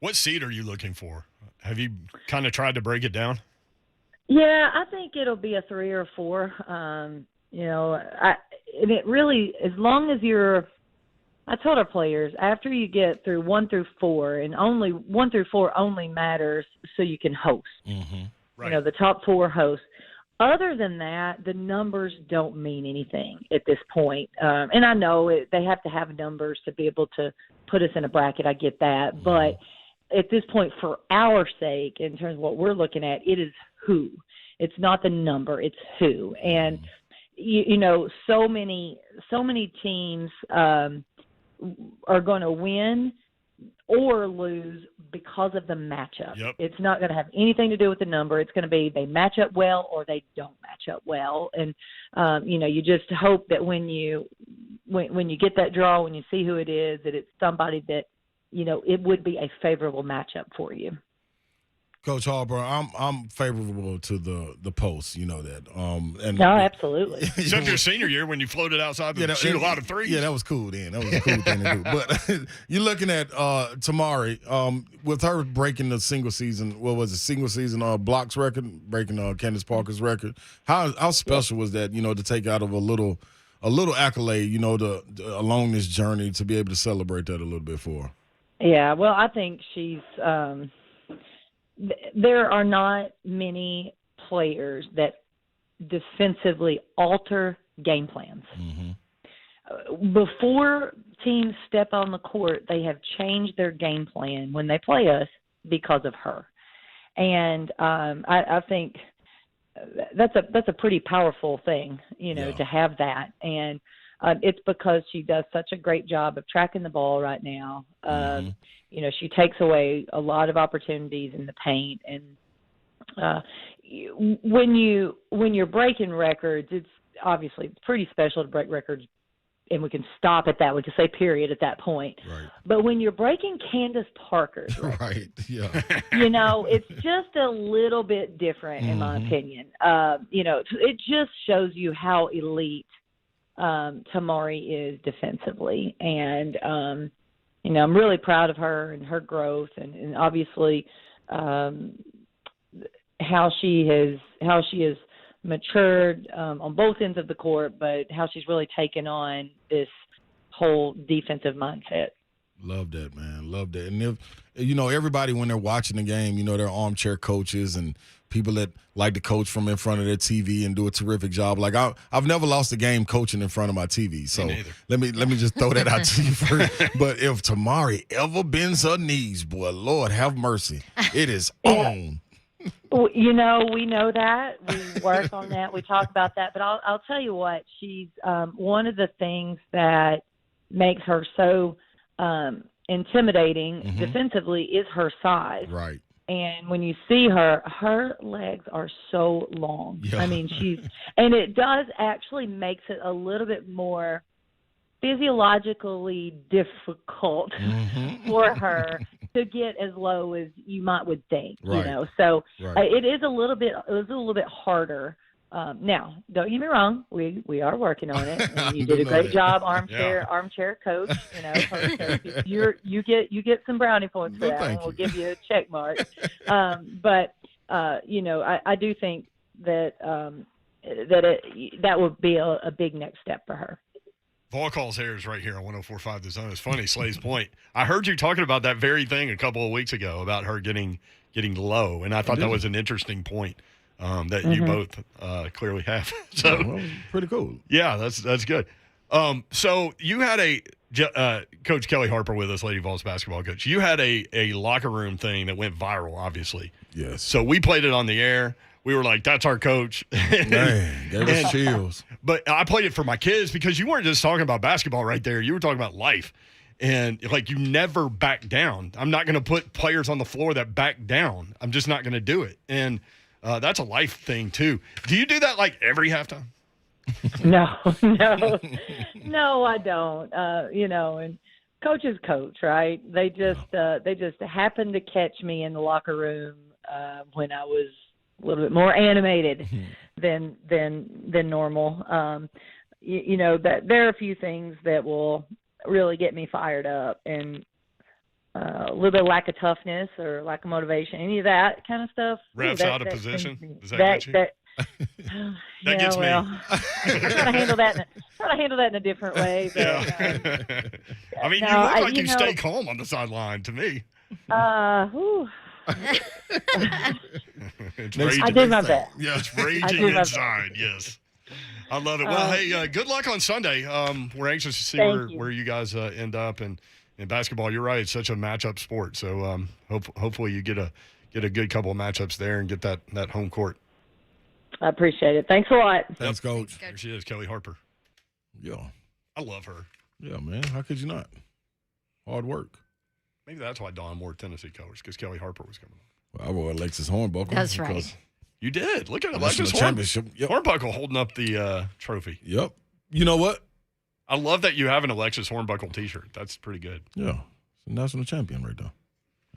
What seed are you looking for? Have you kind of tried to break it down? Yeah, I think it'll be a 3 or a 4. And it really, as long as I told our players, after you get through 1 through 4, and only 1 through 4 only matters so you can host. Right. The top 4 hosts. other than that, the numbers don't mean anything at this point. And I know they have to have numbers to be able to put us in a bracket. I get that. But at this point, for our sake, in terms of what we're looking at, it is who. It's not the number. It's who. And, so many teams are going to win or lose because of the matchup. Yep. It's not going to have anything to do with the number. It's going to be they match up well or they don't match up well. And, you just hope that when you get that draw, when you see who it is, that it's somebody that, it would be a favorable matchup for you. Coach Harper, I'm favorable to the post. You know that. No, absolutely. Except your senior year when you floated outside to shoot a lot of threes. Yeah, that was cool then. That was a cool thing to do. But you're looking at Tamari with her breaking the single season blocks record, breaking Candace Parker's record. How special was that? To take out of a little accolade. Along this journey to be able to celebrate that a little bit for her. Yeah, well, I think she's. There are not many players that defensively alter game plans. Mm-hmm. Before teams step on the court, they have changed their game plan when they play us because of her. And I think that's a pretty powerful thing, to have that. And it's because she does such a great job of tracking the ball right now. She takes away a lot of opportunities in the paint. And when you're breaking records, it's obviously pretty special to break records, and we can stop at that. We can say period at that point. Right. But when you're breaking Candace Parker's record, right, yeah, it's just a little bit different in my opinion. It just shows you how elite Tamari is defensively, and I'm really proud of her and her growth, and obviously how she has matured on both ends of the court, but how she's really taken on this whole defensive mindset. Love that, man. Love that. And if everybody when they're watching the game, they're armchair coaches and people that like to coach from in front of their TV and do a terrific job. Like I've never lost a game coaching in front of my TV. So let me just throw that out to you first. But if Tamari ever bends her knees, boy, Lord have mercy, it is on. We know that. We work on that. We talk about that. But I'll tell you what, she's one of the things that makes her so intimidating defensively is her size. Right. And when you see her legs are so long. Yeah. I mean, and it does actually makes it a little bit more physiologically difficult for her to get as low as you would think, right. So it was a little bit harder. Now, don't get me wrong, we are working on it. And you did a great job, armchair coach. You get some brownie points for that, and we'll give you a check mark. But I do think that that would be a big next step for her. Vol calls Harris right here on 104.5 The Zone. It's funny, Slay's point. I heard you talking about that very thing a couple of weeks ago about her getting low, and I thought that was an interesting point. That you both clearly have. So pretty cool. Yeah, that's good. So you had Coach Kellie Harper with us, Lady Vols basketball coach. You had a locker room thing that went viral, obviously. Yes. So we played it on the air. We were like, that's our coach. Man, gave us chills. But I played it for my kids because you weren't just talking about basketball right there. You were talking about life. And, you never back down. I'm not going to put players on the floor that back down. I'm just not going to do it. And that's a life thing, too. Do you do that, every halftime? No, I don't. And coaches coach, right? They just happened to catch me in the locker room when I was a little bit more animated than normal. That there are a few things that will really get me fired up, and a little bit of lack of toughness or lack of motivation, any of that kind of stuff. Refs out of position. Does that get you? That gets me. I try to handle that in a different way. But, I mean, you look like you stay calm on the sideline to me. It's Next- raging. I do my best. Yeah. It's I raging do my inside. Yes. I love it. Well, hey, good luck on Sunday. We're anxious to see Thank you. where you guys end up. And in basketball, you're right. It's such a matchup sport. So hopefully you get a good couple of matchups there and get that home court. I appreciate it. Thanks a lot. Thanks, Coach. There she is, Kellie Harper. Yeah. I love her. Yeah, man. How could you not? Hard work. Maybe that's why Dawn wore Tennessee colors, because Kellie Harper was coming on. Well, I wore Alexis Hornbuckle. That's right. because You did. Look at National Alexis championship. Yep. Hornbuckle holding up the trophy. Yep. You know what? I love that you have an Alexis Hornbuckle T-shirt. That's pretty good. Yeah. It's a national champion right there.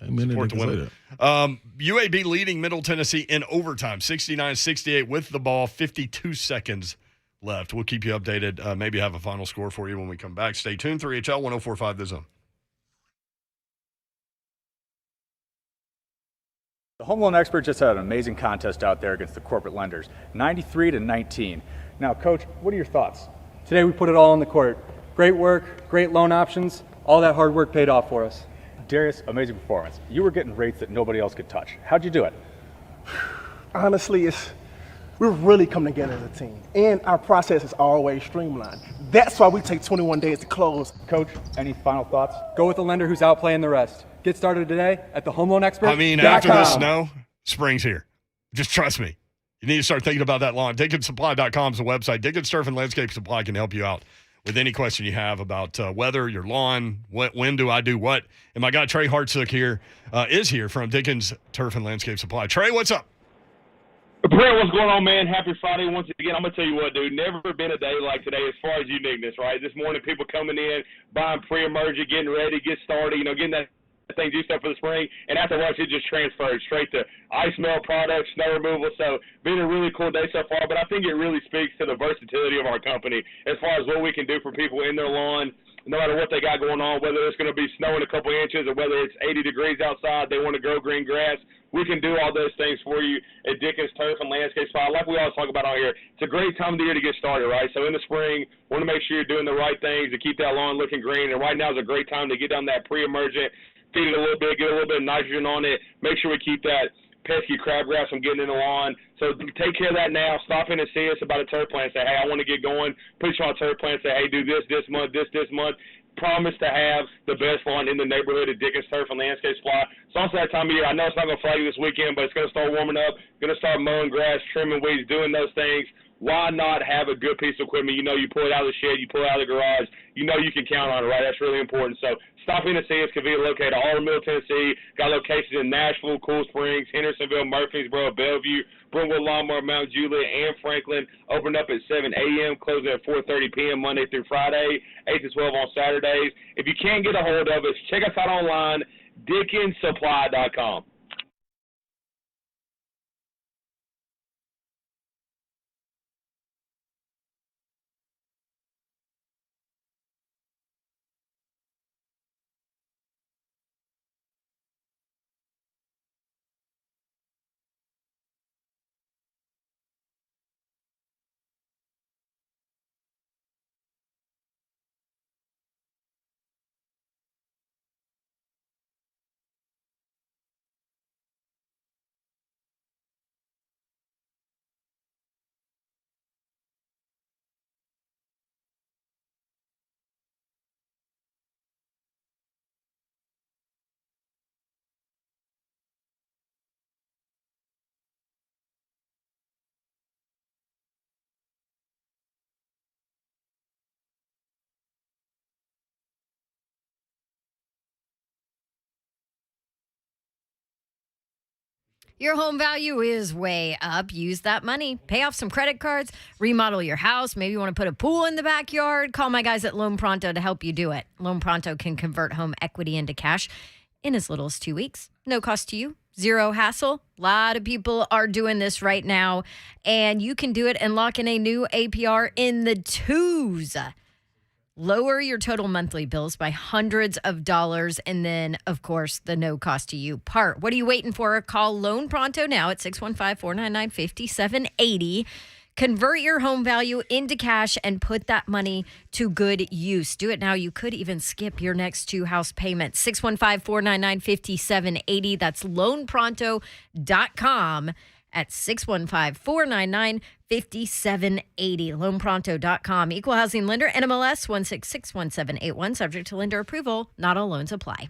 Amen. Support They the can say women. that. UAB leading Middle Tennessee in overtime, 69-68 with the ball, 52 seconds left. We'll keep you updated. Maybe have a final score for you when we come back. Stay tuned. 3HL 104.5 The Zone. The Home Loan Expert just had an amazing contest out there against the corporate lenders, 93-19. Now, Coach, what are your thoughts? Today we put it all on the court. Great work, great loan options. All that hard work paid off for us. Darius, amazing performance. You were getting rates that nobody else could touch. How'd you do it? Honestly, we're really coming together as a team, and our process is always streamlined. That's why we take 21 days to close. Coach, any final thoughts? Go with the lender who's outplaying the rest. Get started today at thehomeloanexpert.com. I mean, after the snow, spring's here. Just trust me. You need to start thinking about that lawn. DickensSupply.com is the website. Dickens Turf and Landscape Supply can help you out with any question you have about weather, your lawn, when do I do what. And my guy Trey Hartsook here is here from Dickens Turf and Landscape Supply. Trey, what's up? Brent, what's going on, man? Happy Friday once again. I'm going to tell you what, dude. Never been a day like today as far as uniqueness, right? This morning, people coming in, buying pre-emergent, getting ready, get started, getting that thing juiced up for the spring, and afterwards it just transferred straight to ice melt products, snow removal. So been a really cool day so far, but I think it really speaks to the versatility of our company as far as what we can do for people in their lawn, no matter what they got going on, whether it's going to be snowing a couple inches or whether it's 80 degrees outside, they want to grow green grass. We can do all those things for you at Dickens Turf and Landscape Supply. Like we always talk about on here, it's a great time of the year to get started, right? So in the spring, want to make sure you're doing the right things to keep that lawn looking green, and right now is a great time to get down that pre-emergent, feed it a little bit, get a little bit of nitrogen on it, make sure we keep that pesky crabgrass from getting in the lawn. So take care of that now. Stop in and see us about a turf plant. Say, hey, I want to get going. Put you on a turf plant. Say, hey, do this month, this month. Promise to have the best lawn in the neighborhood at Dickens Turf and Landscape Supply. It's also that time of year. I know it's not going to fly you this weekend, but it's going to start warming up. Going to start mowing grass, trimming weeds, doing those things. Why not have a good piece of equipment? You pull it out of the shed, you pull it out of the garage. You can count on it, right? That's really important. So stop in and see us. Conveniently located all in Middle Tennessee. Got locations in Nashville, Cool Springs, Hendersonville, Murfreesboro, Bellevue, Brentwood, Longmore, Mount Juliet, and Franklin. Open up at 7 a.m., closing at 4:30 p.m. Monday through Friday, 8 to 12 on Saturdays. If you can't get a hold of us, check us out online, DickensSupply.com. Your home value is way up. Use that money. Pay off some credit cards. Remodel your house. Maybe you want to put a pool in the backyard. Call my guys at Loan Pronto to help you do it. Loan Pronto can convert home equity into cash in as little as 2 weeks. No cost to you. Zero hassle. A lot of people are doing this right now. And you can do it and lock in a new APR in the twos. Lower your total monthly bills by hundreds of dollars. And then, of course, the no cost to you part. What are you waiting for? Call Loan Pronto now at 615-499-5780. Convert your home value into cash and put that money to good use. Do it now. You could even skip your next 2 house payments. 615-499-5780. That's loanpronto.com at 615-499-5780. Loanpronto.com. Equal housing lender, NMLS 1661781. Subject to lender approval. Not all loans apply.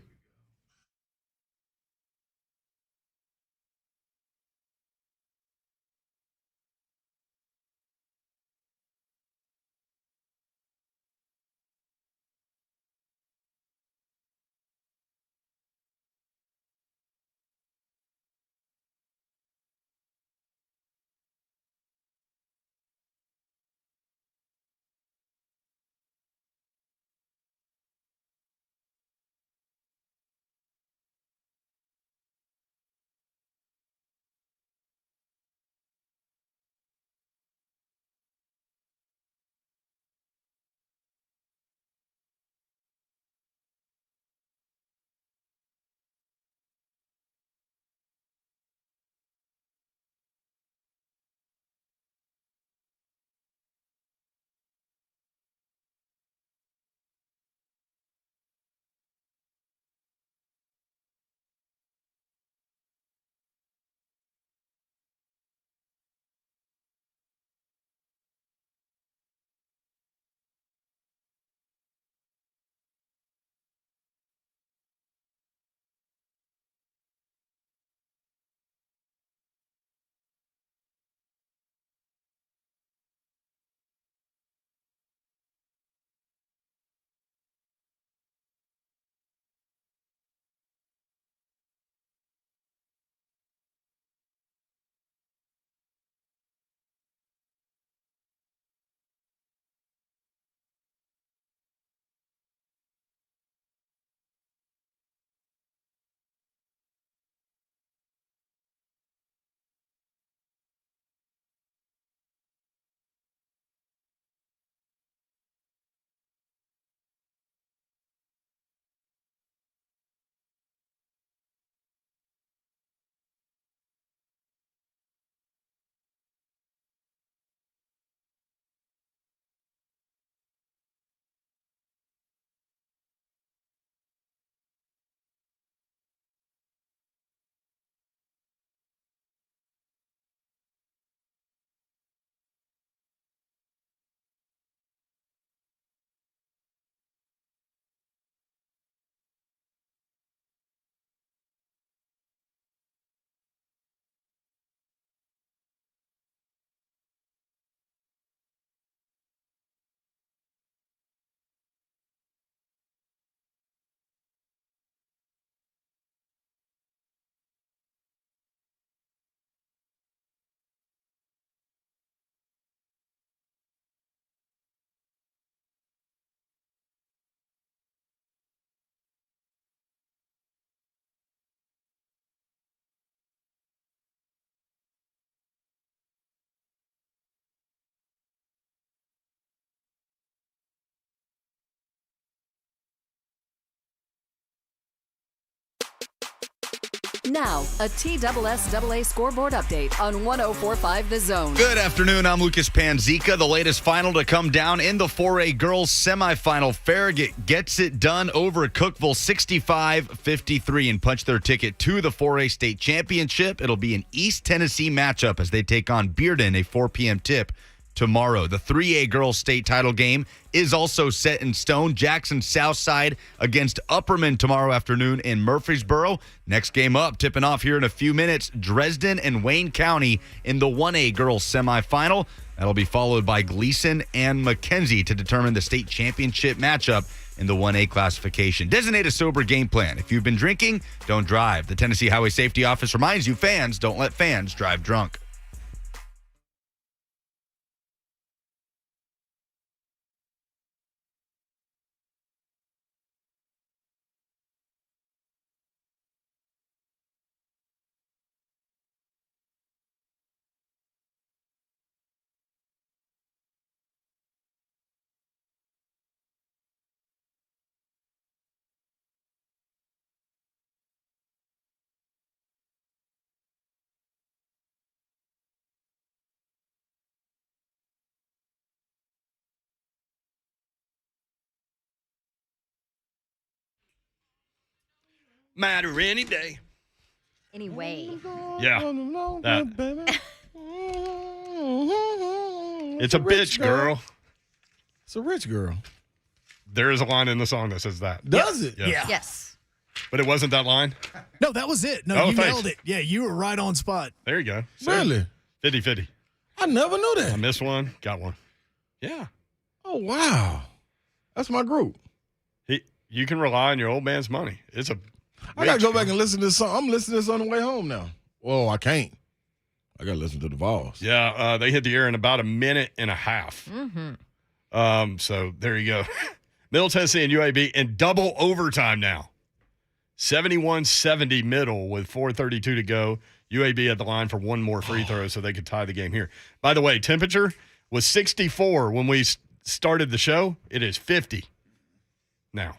Now, a TSSAA scoreboard update on 104.5 The Zone. Good afternoon. I'm Lucas Panzica. The latest final to come down in the 4A girls semifinal. Farragut gets it done over Cookeville 65-53 and punch their ticket to the 4A state championship. It'll be an East Tennessee matchup as they take on Bearden, a 4 p.m. tip tomorrow. The 3A girls state title game is also set in stone. Jackson Southside against Upperman tomorrow afternoon in Murfreesboro. Next game up, tipping off here in a few minutes, Dresden and Wayne County in the 1A girls semifinal. That'll be followed by Gleason and McKenzie to determine the state championship matchup in the 1A classification. Designate a sober game plan. If you've been drinking, don't drive. The Tennessee Highway Safety Office reminds you, fans, don't let fans drive drunk. Matter any day. Anyway. Yeah. That. It's a bitch, girl. It's a rich girl. There is a line in the song that says that. Does it? Yeah. Yes. But it wasn't that line? No, that was it. No, Oh, you thanks. nailed it. Yeah, you were right on spot. There you go. Really? 50-50. I never knew I that. missed one. Got one. Yeah. Oh, wow. That's my group. You can rely on your old man's money. It's a. I got to go back and listen to this song. I'm listening to this on the way home now. Oh, I can't. I got to listen to the Vols. Yeah, they hit the air in about a minute and a half. Mm-hmm. So there you go. Middle Tennessee and UAB in double overtime now. 71-70 middle with 4:32 to go. UAB at the line for one more free throw so they could tie the game here. By the way, temperature was 64 when we started the show. It is 50 now.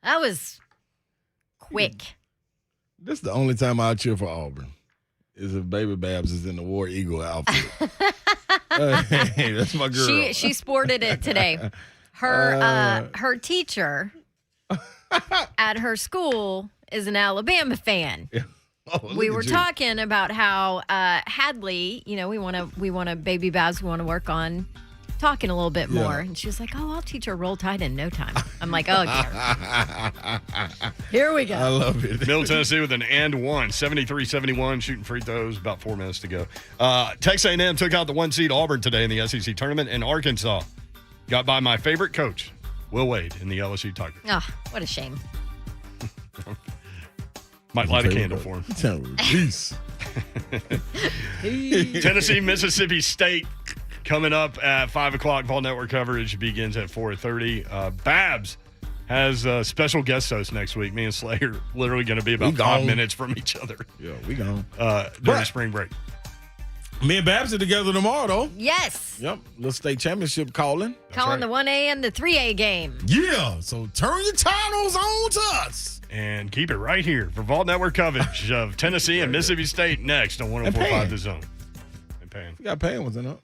That was quick. This is the only time I cheer for Auburn. Is if Baby Babs is in the War Eagle outfit. Hey, that's my girl. She sported it today. Her teacher at her school is an Alabama fan. Oh, We were talking about how Hadley, we want to Baby Babs, we want to work on talking a little bit more. And she was like, "Oh, I'll teach her Roll Tide in no time." I'm like, "Oh dear." Here we go. I love it. Middle Tennessee with an and one, 73-71, shooting free throws, about 4 minutes to go. Texas A&M took out the 1 seed Auburn today in the SEC tournament, and Arkansas got by my favorite coach, Will Wade, in the LSU Tigers. Oh, what a shame. Might light a candle for him. Peace. Tennessee, Mississippi State coming up at 5 o'clock. Vol Network coverage begins at 4:30. Babs has a special guest host next week. Me and Slay are literally going to be about 5 minutes from each other. Yeah, we gone. During spring break. Me and Babs are together tomorrow, though. Yes. Yep. Little state championship calling. Calling the 1A and the 3A game. Yeah. So turn your titles on to us. And keep it right here for Vault Network coverage of Tennessee and Mississippi State next on 104.5 The Zone. And Pan. We got Pan was in it.